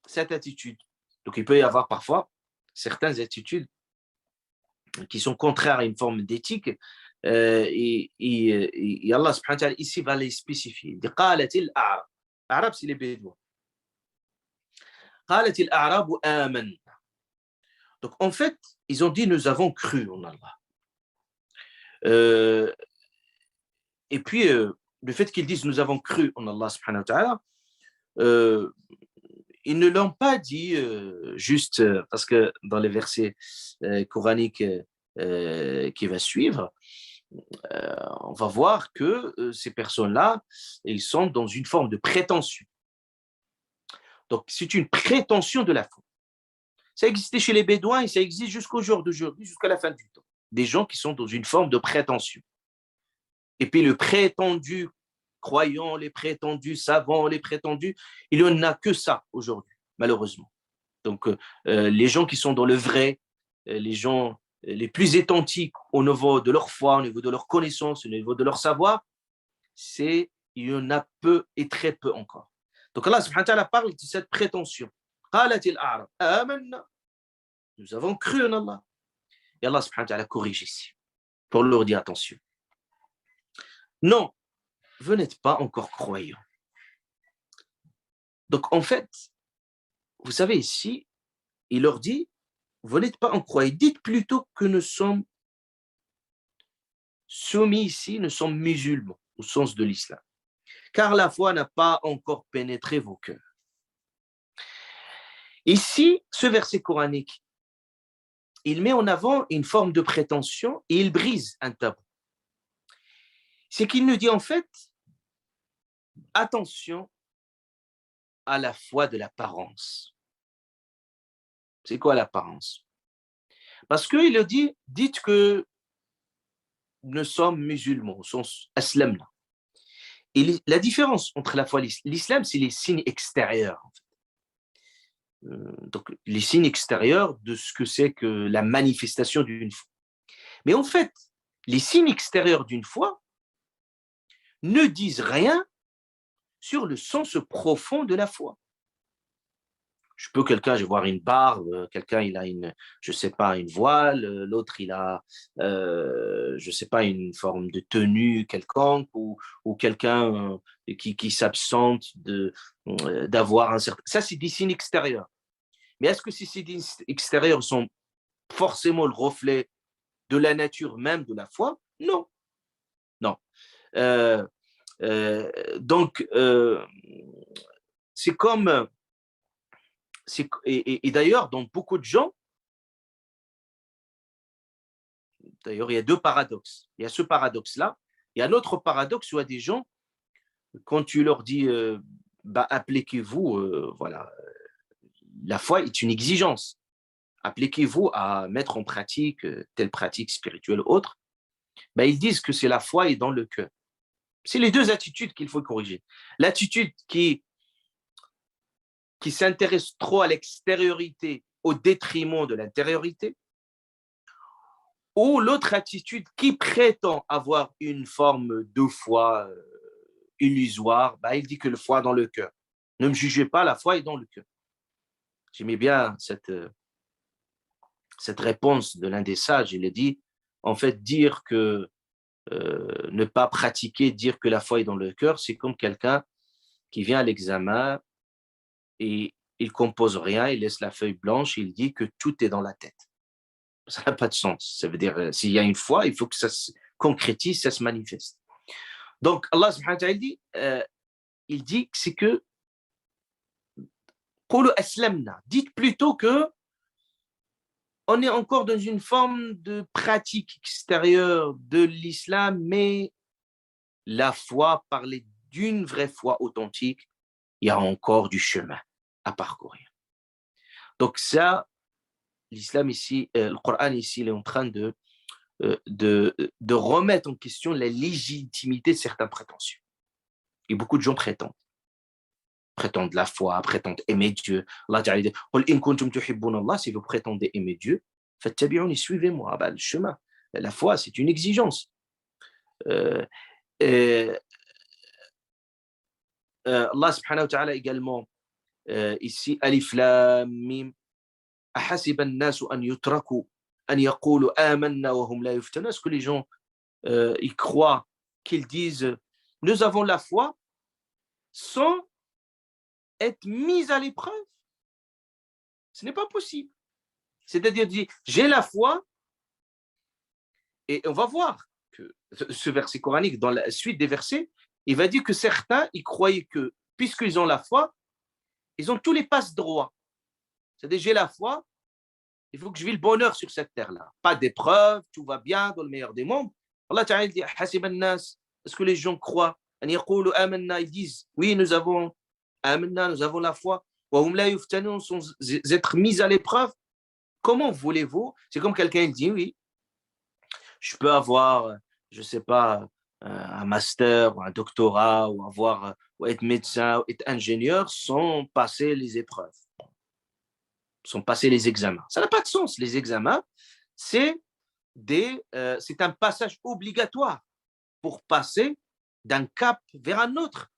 cette attitude. Donc il peut y avoir parfois certaines attitudes qui sont contraires à une forme d'éthique, et Allah subhanahu wa ta'ala ici va les spécifier. Il dit qalatil a'rab. Arab, c'est les bédouins. Qalatil a'rab aman. Donc en fait, ils ont dit nous avons cru en Allah. Et puis le fait qu'ils disent nous avons cru en Allah subhanahu wa ta'ala, ils ne l'ont pas dit juste parce que dans les versets coraniques qui va suivre, on va voir que ces personnes-là, ils sont dans une forme de prétention. Donc, c'est une prétention de la foi. Ça existait chez les Bédouins et ça existe jusqu'au jour d'aujourd'hui, jusqu'à la fin du temps. Des gens qui sont dans une forme de prétention. Et puis le prétendu croyant, les prétendus savants, les prétendus, il n'y en a que ça aujourd'hui, malheureusement. Donc, les gens qui sont dans le vrai, les gens les plus authentiques au niveau de leur foi, au niveau de leur connaissance, au niveau de leur savoir, il y en a peu et très peu encore. Donc Allah subhanahu wa ta'ala parle de cette prétention. Nous avons cru en Allah. Et Allah subhanahu wa ta'ala corrige ici pour leur dire attention. Non, vous n'êtes pas encore croyants. Donc en fait, vous savez ici, il leur dit, vous n'êtes pas encore croyants. Dites plutôt que nous sommes soumis ici, nous sommes musulmans au sens de l'islam. Car la foi n'a pas encore pénétré vos cœurs. Ici, ce verset coranique, il met en avant une forme de prétention et il brise un tabou. C'est qu'il nous dit en fait, attention à la foi de l'apparence. C'est quoi l'apparence? Parce qu'il le dit, dites que nous sommes musulmans, au sens aslamna. Et la différence entre la foi et l'islam, c'est les signes extérieurs. En fait. Donc, les signes extérieurs de ce que c'est que la manifestation d'une foi. Mais en fait, les signes extérieurs d'une foi ne disent rien sur le sens profond de la foi. Je vais voir une barbe, quelqu'un il a je sais pas, une voile, l'autre il a, je sais pas, une forme de tenue quelconque, ou quelqu'un qui s'absente d'avoir un certain. Ça, c'est des signes extérieurs. Mais est-ce que ces signes extérieurs sont forcément le reflet de la nature même de la foi? Non, non. Donc, c'est comme. Et d'ailleurs, dans beaucoup de gens, d'ailleurs, il y a deux paradoxes. Il y a ce paradoxe-là. Il y a un autre paradoxe où il y a des gens, quand tu leur dis, appliquez-vous, voilà, la foi est une exigence. Appliquez-vous à mettre en pratique telle pratique spirituelle ou autre. Ils disent que c'est la foi est dans le cœur. C'est les deux attitudes qu'il faut corriger. L'attitude qui s'intéresse trop à l'extériorité au détriment de l'intériorité, ou l'autre attitude qui prétend avoir une forme de foi illusoire, il dit que la foi est dans le cœur. Ne me jugez pas, la foi est dans le cœur. J'aimais bien cette réponse de l'un des sages. Il a dit, en fait, dire que ne pas pratiquer, dire que la foi est dans le cœur, c'est comme quelqu'un qui vient à l'examen et il compose rien, il laisse la feuille blanche, il dit que tout est dans la tête. Ça n'a pas de sens. Ça veut dire, s'il y a une foi, il faut que ça se concrétise, ça se manifeste. Donc, Allah subhanahu wa ta'ala dit, il dit que c'est que dites plutôt que on est encore dans une forme de pratique extérieure de l'islam, mais la foi, parler d'une vraie foi authentique, il y a encore du chemin à parcourir. Donc ça, l'islam ici, le Coran ici, il est en train de de remettre en question la légitimité de certaines prétentions. Et beaucoup de gens prétendent la foi, prétendent aimer Dieu. Allah Ta'ala dit قُلْ إِن كُنتُمْ تُحِبُّونَ اللَّهَ, si vous prétendez aimer Dieu, فاتبعوني, suivez-moi. Le chemin, la foi, c'est une exigence. Euh, euh, Allah subhanahu wa ta'ala également, ici, Alif Lam Mim, أحسب الناس أن يتركوا أن يقولوا آمنا وهم لا يفتنون. Est-ce que les gens ils croient qu'ils disent nous avons la foi sans être mis à l'épreuve? Ce n'est pas possible. C'est-à-dire dire j'ai la foi, et on va voir que ce verset coranique, dans la suite des versets, il va dire que certains, ils croyaient que puisqu'ils ont la foi, ils ont tous les passe-droits. C'est-à-dire j'ai la foi, il faut que je vis le bonheur sur cette terre-là. Pas d'épreuve, tout va bien, dans le meilleur des mondes. Allah Ta'ala dit Hasib an-nas, est-ce que les gens croient? Ils disent oui, nous avons la foi. Sans être mis à l'épreuve. Comment voulez-vous? C'est comme quelqu'un dit oui, je peux avoir, je ne sais pas, un master ou un doctorat ou être médecin ou être ingénieur sans passer les épreuves, sans passer les examens. Ça n'a pas de sens. Les examens, c'est un passage obligatoire pour passer d'un cap vers un autre.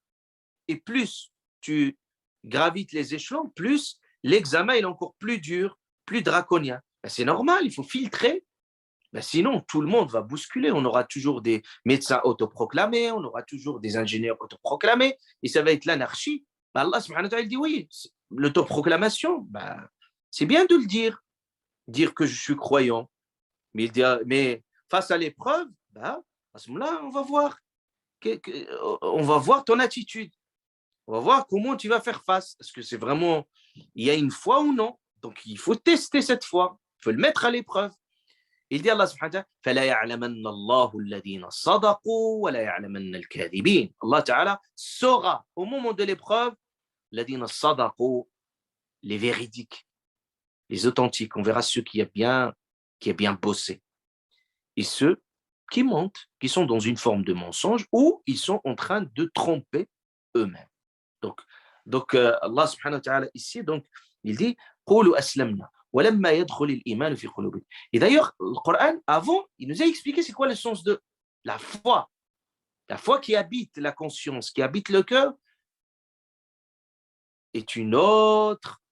Et plus tu gravites les échelons, plus l'examen est encore plus dur, plus draconien. Ben, c'est normal, il faut filtrer. Ben, sinon, tout le monde va bousculer. On aura toujours des médecins autoproclamés, on aura toujours des ingénieurs autoproclamés, et ça va être l'anarchie. Ben, Allah subhanahu wa ta'ala dit oui, l'autoproclamation, ben, c'est bien de le dire que je suis croyant. Mais face à l'épreuve, ben, à ce moment-là, on va voir ton attitude. On va voir comment tu vas faire face. Est-ce que c'est vraiment, il y a une foi ou non? Donc, il faut tester cette foi. Il faut le mettre à l'épreuve. Il dit Allah subhanahu wa ta'ala, فَلَا يَعْلَمَنَّ اللَّهُ الَّذِينَ صَدَقُوا وَلَا يَعْلَمَنَّ الْكَاذِبِينَ. Allah ta'ala saura au moment de l'épreuve, الَّذِينَ صَدَقُوا, les véridiques, les authentiques. On verra ceux qui a bien bossé. Et ceux qui mentent, qui sont dans une forme de mensonge ou ils sont en train de tromper eux-mêmes. Donc Allah subhanahu wa ta'ala ici, donc, il dit قولوا أسلمنا ولما يدخل الإيمان في قلوبكم. Et d'ailleurs, le Coran, avant, il nous a expliqué c'est quoi le sens de la foi. La foi qui habite la conscience, qui habite le cœur, est une autre,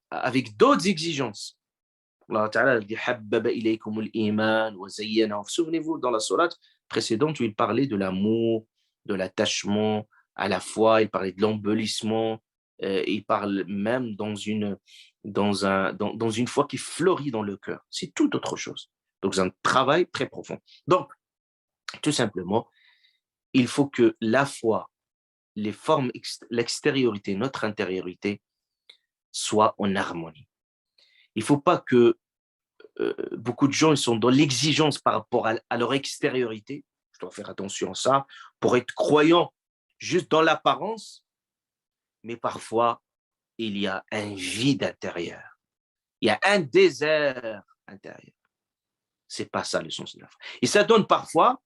avec d'autres exigences. Allah Ta'ala dit حبب إليكم الإيمان وزينه. Souvenez-vous, dans la sourate précédente où il parlait de l'amour, de l'attachement à la foi, il parlait de l'embellissement, il parle même dans une foi qui fleurit dans le cœur. C'est tout autre chose. Donc, c'est un travail très profond. Donc, tout simplement, il faut que la foi, les formes, l'extériorité, notre intériorité, soient en harmonie. Il ne faut pas que beaucoup de gens ils sont dans l'exigence par rapport à leur extériorité. Je dois faire attention à ça pour être croyant juste dans l'apparence, mais parfois, il y a un vide intérieur. Il y a un désert intérieur. Ce n'est pas ça le sens de la foi. Et ça donne parfois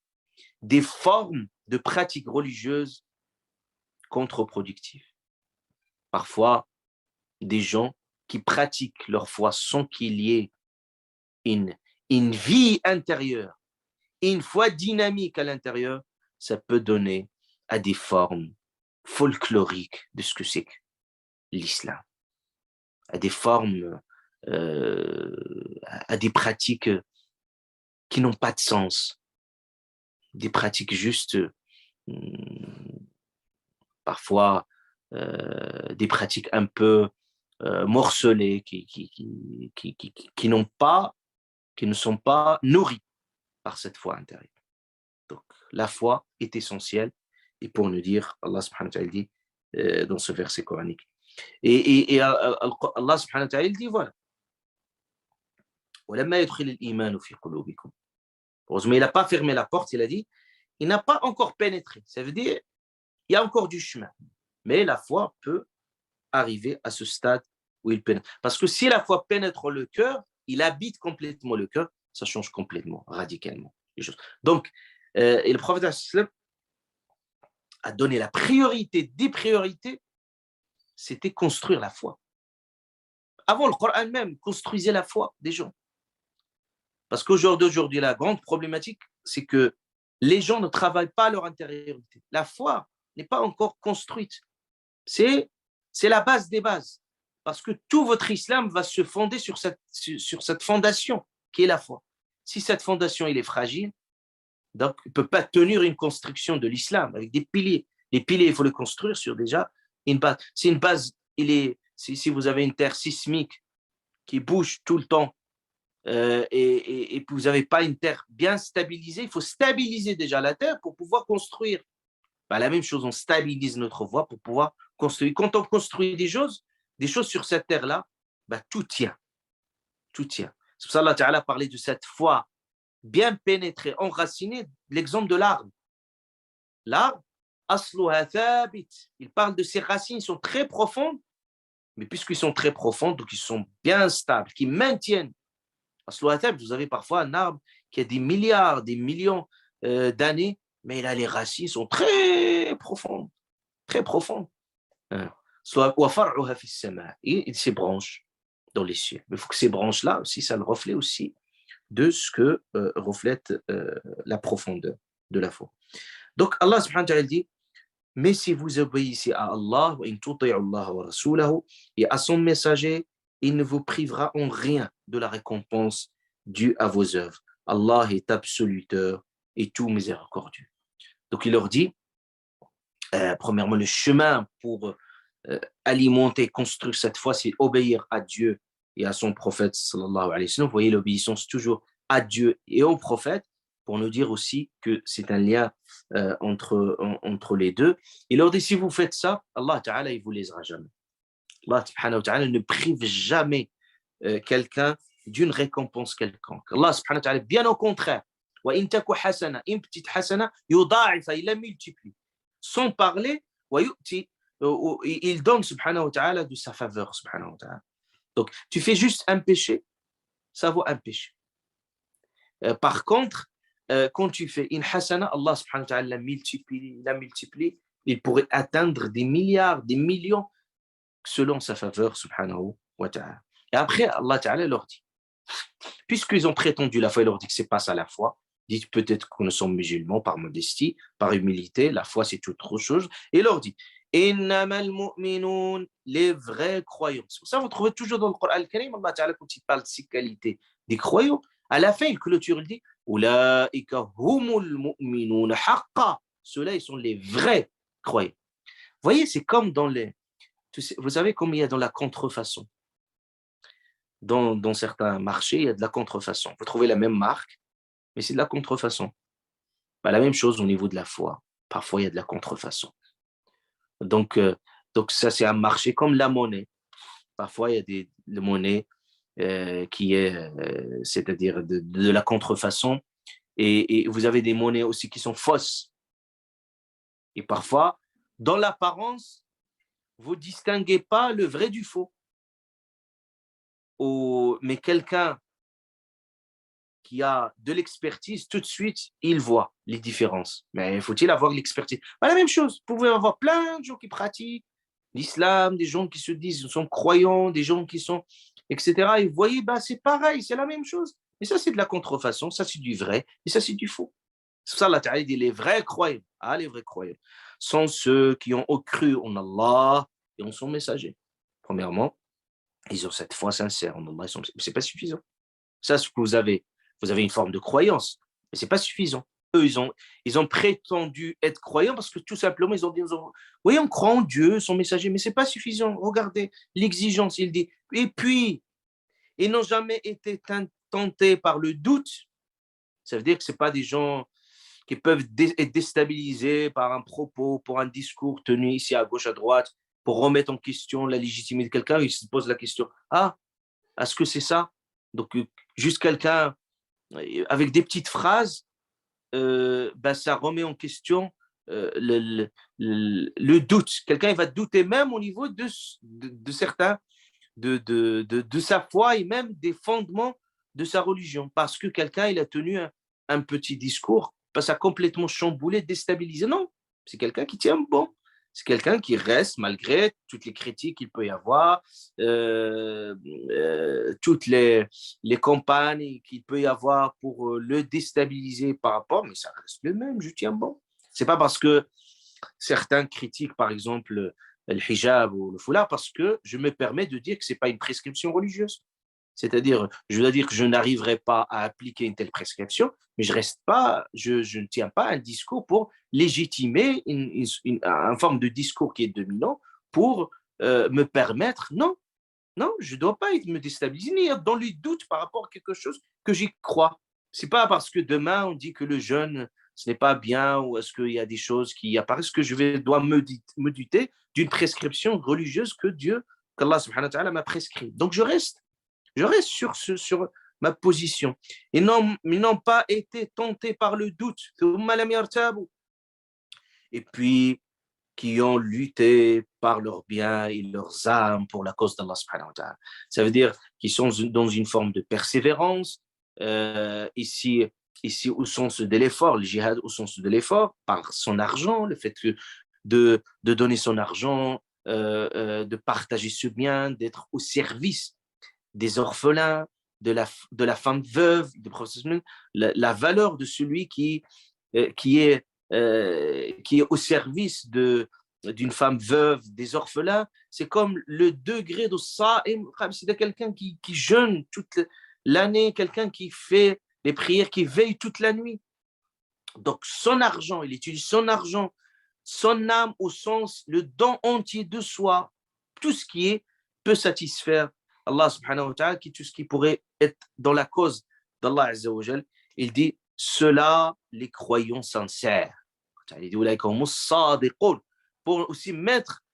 des formes de pratiques religieuses contre-productives. Parfois, des gens qui pratiquent leur foi sans qu'il y ait une vie intérieure, une foi dynamique à l'intérieur, ça peut donner à des formes folkloriques de ce que c'est que l'islam, à des formes, à des pratiques qui n'ont pas de sens, des pratiques juste, parfois, des pratiques un peu morcelées, qui ne sont pas nourries par cette foi intérieure. Donc, la foi est essentielle, et pour nous dire, Allah subhanahu wa ta'ala dit dans ce verset coranique. Et Allah subhanahu wa ta'ala dit, voilà. Heureusement, il n'a pas fermé la porte, il a dit, il n'a pas encore pénétré. Ça veut dire, il y a encore du chemin. Mais la foi peut arriver à ce stade où il pénètre. Parce que si la foi pénètre le cœur, il habite complètement le cœur, ça change complètement, radicalement les choses. Donc, et le prophète a donné la priorité des priorités, c'était construire la foi. Avant, le Coran même construisait la foi des gens. Parce qu'aujourd'hui, la grande problématique, c'est que les gens ne travaillent pas à leur intériorité. La foi n'est pas encore construite. C'est la base des bases. Parce que tout votre islam va se fonder sur cette fondation qui est la foi. Si cette fondation elle est fragile, donc il ne peut pas tenir une construction de l'islam avec des piliers. Les piliers, il faut les construire sur déjà une base. Si une base, si vous avez une terre sismique qui bouge tout le temps, et vous n'avez pas une terre bien stabilisée, il faut stabiliser déjà la terre pour pouvoir construire. Bah, la même chose, on stabilise notre voie pour pouvoir construire. Quand on construit des choses sur cette terre-là, bah, tout tient. Tout tient. C'est pour ça qu'Allah Ta'ala parlait de cette foi bien pénétrée, enracinée, l'exemple de l'arbre. L'arbre, asluha thabit. Il parle de ses racines, ils sont très profondes, mais puisqu'ils sont très profonds, donc ils sont bien stables, qui maintiennent. Vous avez parfois un arbre qui a des milliards, des millions d'années, mais là, les racines sont très profondes, très profondes. Et ses branches dans les cieux. Mais il faut que ces branches-là aussi, ça le reflète aussi de ce que reflète la profondeur de la foi. Donc, Allah subhanahu wa ta'ala dit, mais si vous obéissez à Allah, et à son messager, il ne vous privera en rien de la récompense due à vos œuvres. Allah est absoluteur et tout miséricordieux. Donc il leur dit, premièrement, le chemin pour alimenter, construire cette foi, c'est obéir à Dieu et à son prophète, sallallahu alayhi wa sallam. Vous voyez l'obéissance toujours à Dieu et au prophète, pour nous dire aussi que c'est un lien entre les deux. Il leur dit, si vous faites ça, Allah Ta'ala, il ne vous lésera jamais. Allah subhanahu wa ta'ala ne prive jamais quelqu'un d'une récompense quelconque. Allah subhanahu wa ta'ala, bien au contraire, une petite hasana, il la multiplie. Sans parler, il donne subhanahu wa ta'ala de sa faveur. Subhanahu wa ta'ala. Donc, tu fais juste un péché, ça vaut un péché. Par contre, quand tu fais une hasana, Allah subhanahu wa ta'ala la multiplie, il pourrait atteindre des milliards, des millions selon sa faveur, subhanahu wa ta'ala. Et après, Allah ta'ala leur dit, puisqu'ils ont prétendu la foi, il leur dit que c'est pas ça la foi, dites peut-être que nous sommes musulmans par modestie, par humilité, la foi c'est autre chose, et il leur dit, innamal mu'minun, les vrais croyants. C'est pour ça vous trouvez toujours dans le Coran al-Karim, Allah ta'ala, quand il parle de ces qualités des croyants, à la fin il clôture, il dit, ulaika humul mu'minun haqqa, ceux-là ils sont les vrais croyants. Vous voyez, c'est comme dans les, vous savez comme il y a dans la contrefaçon. Dans certains marchés, il y a de la contrefaçon. Vous trouvez la même marque, mais c'est de la contrefaçon. Bah, la même chose au niveau de la foi. Parfois, il y a de la contrefaçon. Donc ça, c'est un marché comme la monnaie. Parfois, il y a des monnaies qui est, c'est-à-dire de la contrefaçon. Et vous avez des monnaies aussi qui sont fausses. Et parfois, dans l'apparence, vous ne distinguez pas le vrai du faux. Mais quelqu'un qui a de l'expertise, tout de suite, il voit les différences. Mais faut-il avoir l'expertise? Bah, la même chose, vous pouvez avoir plein de gens qui pratiquent l'islam, des gens qui se disent qu'ils sont croyants, des gens qui sont, etc. Et vous voyez, bah, c'est pareil, c'est la même chose. Mais ça, c'est de la contrefaçon, ça, c'est du vrai, et ça, c'est du faux. C'est pour ça Allah Ta'ala dit les vrais croyants, les vrais croyants, sont ceux qui ont cru en Allah et en son messager. Premièrement, ils ont cette foi sincère en Allah, c'est pas suffisant. Ça, ce que vous avez une forme de croyance, mais c'est pas suffisant. Eux, ils ont prétendu être croyants parce que tout simplement, ils ont dit, oui, on croit en Dieu, son messager, mais c'est pas suffisant. Regardez l'exigence, il dit. Et puis, ils n'ont jamais été tentés par le doute. Ça veut dire que c'est pas des gens qui peuvent être déstabilisés par un propos, pour un discours tenu ici à gauche, à droite, pour remettre en question la légitimité de quelqu'un. Ils se posent la question, est-ce que c'est ça? Donc, juste quelqu'un, avec des petites phrases, ça remet en question le doute. Quelqu'un il va douter même au niveau de certains, de sa foi et même des fondements de sa religion parce que quelqu'un il a tenu un petit discours, ça a complètement chamboulé, déstabilisé. Non, c'est quelqu'un qui tient bon. C'est quelqu'un qui reste, malgré toutes les critiques qu'il peut y avoir, toutes les campagnes qu'il peut y avoir pour le déstabiliser par rapport, mais ça reste le même, je tiens bon. C'est pas parce que certains critiquent, par exemple, le hijab ou le foulard, parce que je me permets de dire que ce n'est pas une prescription religieuse. C'est-à-dire, je veux dire que je n'arriverai pas à appliquer une telle prescription, mais je ne tiens pas un discours pour légitimer une forme de discours qui est dominant pour me permettre, non, non, je ne dois pas me déstabiliser, ni être dans le doute par rapport à quelque chose que j'y crois. Ce n'est pas parce que demain on dit que le jeûne, ce n'est pas bien, ou est-ce qu'il y a des choses qui apparaissent que dois me douter d'une prescription religieuse qu'Allah subhanahu wa ta'ala m'a prescrit. Donc je reste sur ma position. Ils n'ont pas été tentés par le doute. Et puis, qui ont lutté par leurs biens et leurs âmes pour la cause d'Allah subhanahu wa ta'ala. Ça veut dire qu'ils sont dans une forme de persévérance, ici au sens de l'effort, le djihad au sens de l'effort, par son argent, le fait de donner son argent, de partager ce bien, d'être au service des orphelins, de la femme veuve, la valeur de celui qui est au service d'une femme veuve, des orphelins, c'est comme le degré de ça, c'est quelqu'un qui jeûne toute l'année, quelqu'un qui fait les prières, qui veille toute la nuit. Donc son argent, il utilise son argent, son âme au sens, le don entier de soi, tout ce qui peut satisfaire Allah subhanahu wa ta'ala, tout ce qui pourrait être dans la cause d'Allah azza wa jal. Il dit, cela les croyants sincères. Il dit, pour aussi mettre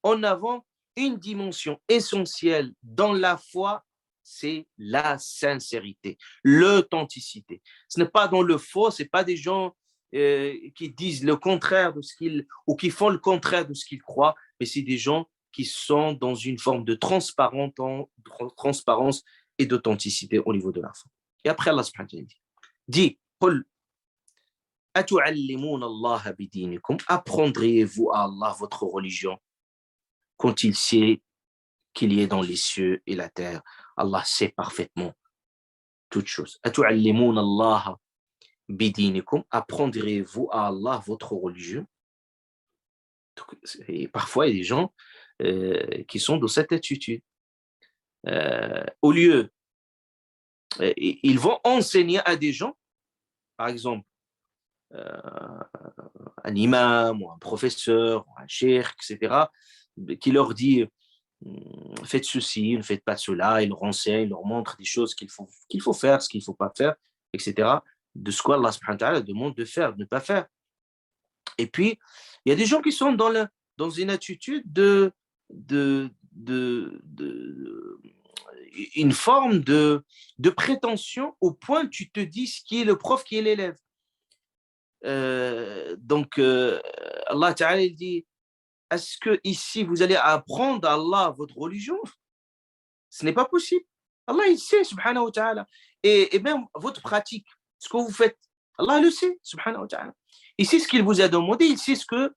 en avant une dimension essentielle dans la foi, c'est la sincérité, l'authenticité. Ce n'est pas dans le faux, ce n'est pas des gens qui disent le contraire de ce qu'ils, ou qui font le contraire de ce qu'ils croient, mais c'est des gens qui sont dans une forme de transparence et d'authenticité au niveau de la foi. Et après, Allah subhanahu wa ta'ala dit, apprendriez-vous à Allah votre religion quand il sait qu'il y est dans les cieux et la terre? Allah sait parfaitement toutes choses. Apprendriez-vous à Allah votre religion? Et parfois, il y a des gens qui sont dans cette attitude. Au lieu, ils vont enseigner à des gens, par exemple, un imam ou un professeur, ou un cheikh, etc., qui leur dit faites ceci, ne faites pas cela, il leur enseigne, il leur montre des choses qu'il faut faire, ce qu'il ne faut pas faire, etc., de ce qu'Allah subhanahu wa ta'ala demande de faire, de ne pas faire. Et puis, il y a des gens qui sont dans une attitude une forme de prétention au point que tu te dis qui est le prof, qui est l'élève. Donc, Allah Ta'ala dit, est-ce que ici vous allez apprendre à Allah votre religion? Ce n'est pas possible. Allah, il sait, subhanahu wa ta'ala. Et même votre pratique, ce que vous faites, Allah le sait, subhanahu wa ta'ala. Il sait ce qu'il vous a demandé, il sait ce que,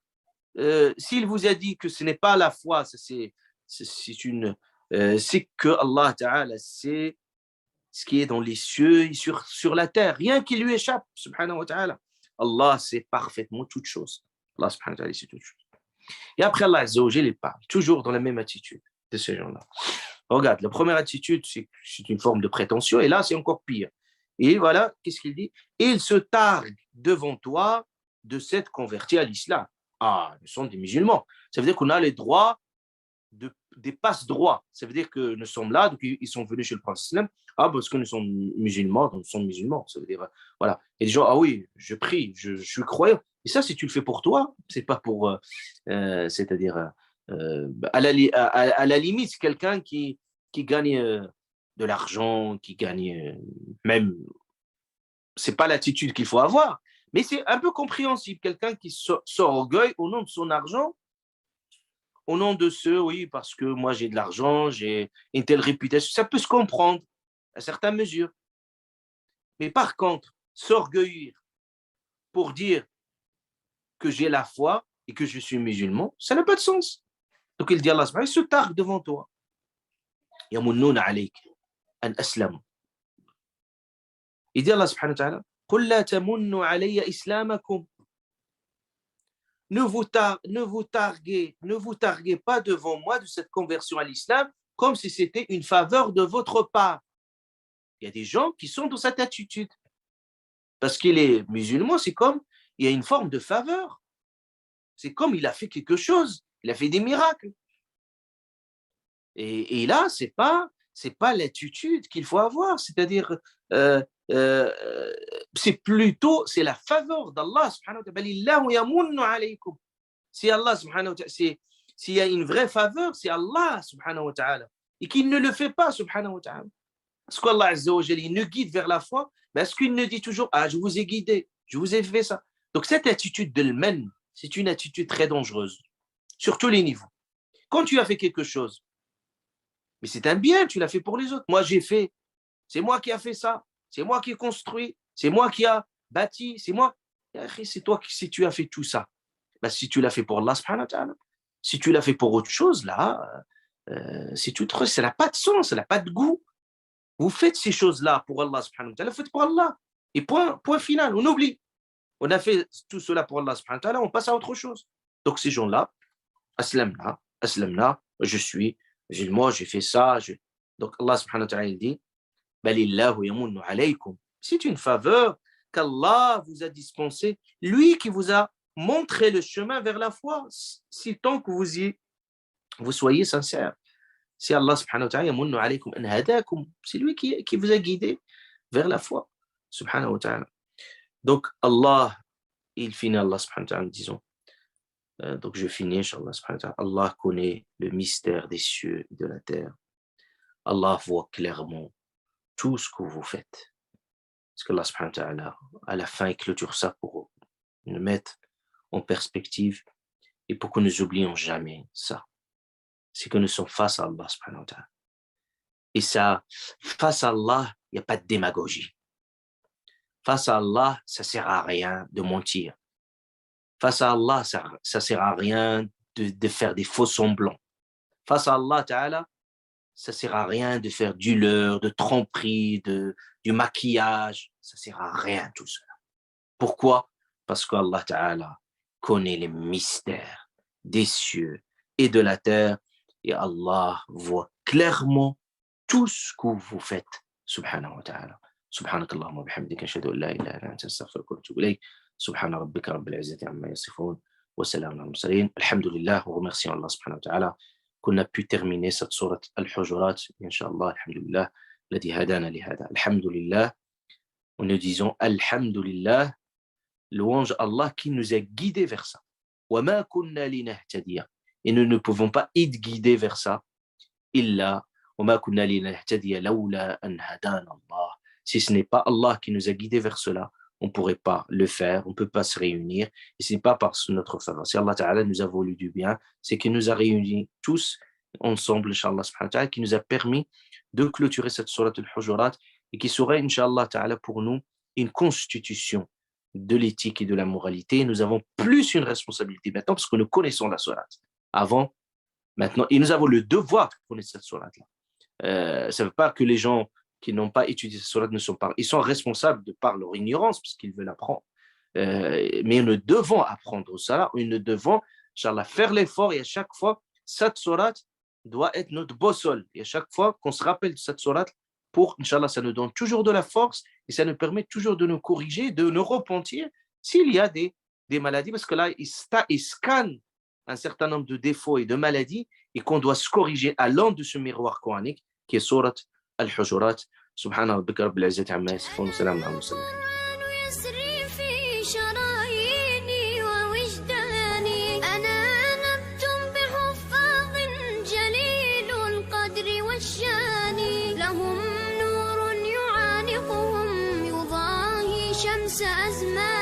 s'il vous a dit que ce n'est pas la foi, c'est que Allah Ta'ala sait ce qui est dans les cieux et sur la terre. Rien qui lui échappe, subhanahu wa ta'ala. Allah sait parfaitement toutes choses. Allah subhanahu wa ta'ala sait toutes choses. Et après, Allah Azza wa Jal, il parle, toujours dans la même attitude de ces gens-là. Regarde, la première attitude, c'est une forme de prétention, et là, c'est encore pire. Et voilà, qu'est-ce qu'il dit? Il se targue devant toi de s'être converti à l'islam. Ah, nous sommes des musulmans. Ça veut dire qu'on a les droits des passe-droits. Ça veut dire que nous sommes là, donc ils sont venus chez le prophète. Ah, parce que nous sommes musulmans, donc nous sommes musulmans. Ça veut dire, voilà. Et les gens, ah oui, je prie, je suis croyant. Et ça, si tu le fais pour toi, c'est pas pour, c'est-à-dire, à la limite, c'est quelqu'un qui gagne de l'argent, qui gagne même, c'est pas l'attitude qu'il faut avoir, mais c'est un peu compréhensible. Quelqu'un qui s'orgueille au nom de son argent, au nom de ceux, oui, parce que moi j'ai de l'argent, j'ai une telle réputation, ça peut se comprendre à certaines mesures. Mais par contre, s'orgueillir pour dire que j'ai la foi et que je suis musulman, ça n'a pas de sens. Donc il dit Allah subhanahu wa ta'ala, il se targue devant toi. يمنون عليك أن أسلموا. Il dit Allah subhanahu wa ta'ala, قل لا تمنوا علي إسلامكم. Ne vous targuez pas devant moi de cette conversion à l'islam comme si c'était une faveur de votre part. Il y a des gens qui sont dans cette attitude. Parce qu'il est musulman, c'est comme il y a une forme de faveur. C'est comme il a fait quelque chose, il a fait des miracles. Et là, c'est pas l'attitude qu'il faut avoir, c'est-à-dire c'est la faveur d'Allah subhanahu wa ta'ala. Si Allah subhanahu wa ta'ala, s'il y a une vraie faveur, c'est Allah subhanahu wa ta'ala. Et qu'il ne le fait pas subhanahu wa ta'ala. Est-ce qu'Allah azza wa jalla, il nous guide vers la foi? Mais est-ce qu'il ne dit toujours, ah, je vous ai guidé, je vous ai fait ça? Donc cette attitude de l'men, c'est une attitude très dangereuse, sur tous les niveaux. Quand tu as fait quelque chose, mais c'est un bien, tu l'as fait pour les autres. Moi, j'ai fait, c'est moi qui a fait ça, c'est moi qui ai construit, c'est moi qui a bâti, c'est moi. C'est toi si tu as fait tout ça. Ben, si tu l'as fait pour Allah subhanahu wa ta'ala, si tu l'as fait pour autre chose, là, c'est tout autre, ça n'a pas de sens, ça n'a pas de goût. Vous faites ces choses-là pour Allah subhanahu wa ta'ala, faites pour Allah. Et point final, on oublie. On a fait tout cela pour Allah subhanahu wa ta'ala, on passe à autre chose. Donc ces gens-là, aslamna, je suis musulman, j'ai fait ça. Donc Allah subhanahu wa ta'ala il dit, balillahu yamunnu alaykum. C'est une faveur qu'Allah vous a dispensée, lui qui vous a montré le chemin vers la foi, si tant que vous soyez sincère. C'est Allah subhanahu wa ta'ala yamunnu alaykum an hadakum. C'est lui qui vous a guidé vers la foi, subhanahu wa ta'ala. Donc Allah, il finit Allah subhanahu wa ta'ala en disant, donc je finis, Inch'Allah subhanahu wa ta'ala, Allah connaît le mystère des cieux et de la terre. Allah voit clairement tout ce que vous faites. Parce que Allah subhanahu wa ta'ala, à la fin, il clôture ça pour nous mettre en perspective et pour que nous n'oublions jamais ça. C'est que nous sommes face à Allah subhanahu wa ta'ala. Et ça, face à Allah, il n'y a pas de démagogie. Face à Allah, ça ne sert à rien de mentir. Face à Allah, ça ne sert à rien de faire des faux semblants. Face à Allah ta'ala, ça ne sert à rien de faire du leurre, de tromperie, du maquillage. Ça ne sert à rien tout cela. Pourquoi? Parce qu'Allah ta'ala connaît les mystères des cieux et de la terre. Et Allah voit clairement tout ce que vous faites. Subhanahu wa ta'ala. سبحانك اللهم وبحمدك أشهد أن لا إله إلا أنت أستغفرك وأتوب إليك سبحان ربك رب العزة عما يصفون وسلام على المرسلين الحمد لله remercions Allah subhanahu wa ta'ala qu'on a pu terminer cette sourate Al-Hujurat Inch'Allah alhamdulillah الذي هدانا لهذا الحمد لله nous disons alhamdulillah louange Allah qui nous a guidés vers ça وما كنا لنهتدي et nous ne pouvons pas être guidés vers ça إلا وما كنا لنهتدي لولا أن هدانا الله. Si ce n'est pas Allah qui nous a guidés vers cela, on ne pourrait pas le faire, on ne peut pas se réunir. Et ce n'est pas par notre faveur. Si Allah Ta'ala nous a voulu du bien, c'est qu'il nous a réunis tous ensemble, Inch'Allah subhanahu wa ta'ala, qui nous a permis de clôturer cette sourate Al-Hujurat et qui serait, Inch'Allah Ta'ala, pour nous, une constitution de l'éthique et de la moralité. Nous avons plus une responsabilité maintenant parce que nous connaissons la sourate. Avant, maintenant, et nous avons le devoir de connaître cette sourate-là. Ça ne veut pas que les gens qui n'ont pas étudié cette sourate ne sont pas... Ils sont responsables de par leur ignorance parce qu'ils veulent apprendre. Mais nous devons apprendre ça, nous devons, Inch'Allah, faire l'effort et à chaque fois, cette sourate doit être notre boussole. Et à chaque fois qu'on se rappelle de cette sourate, pour, Inch'Allah, ça nous donne toujours de la force et ça nous permet toujours de nous corriger, de nous repentir s'il y a des maladies, parce que là, il scanne un certain nombre de défauts et de maladies et qu'on doit se corriger à l'an de ce miroir coranique qui est sourate Al-Hujurat. Subhana rabbika rabbil izzati amma yasifun wa salamun ala al-mursalin. شمس أزمان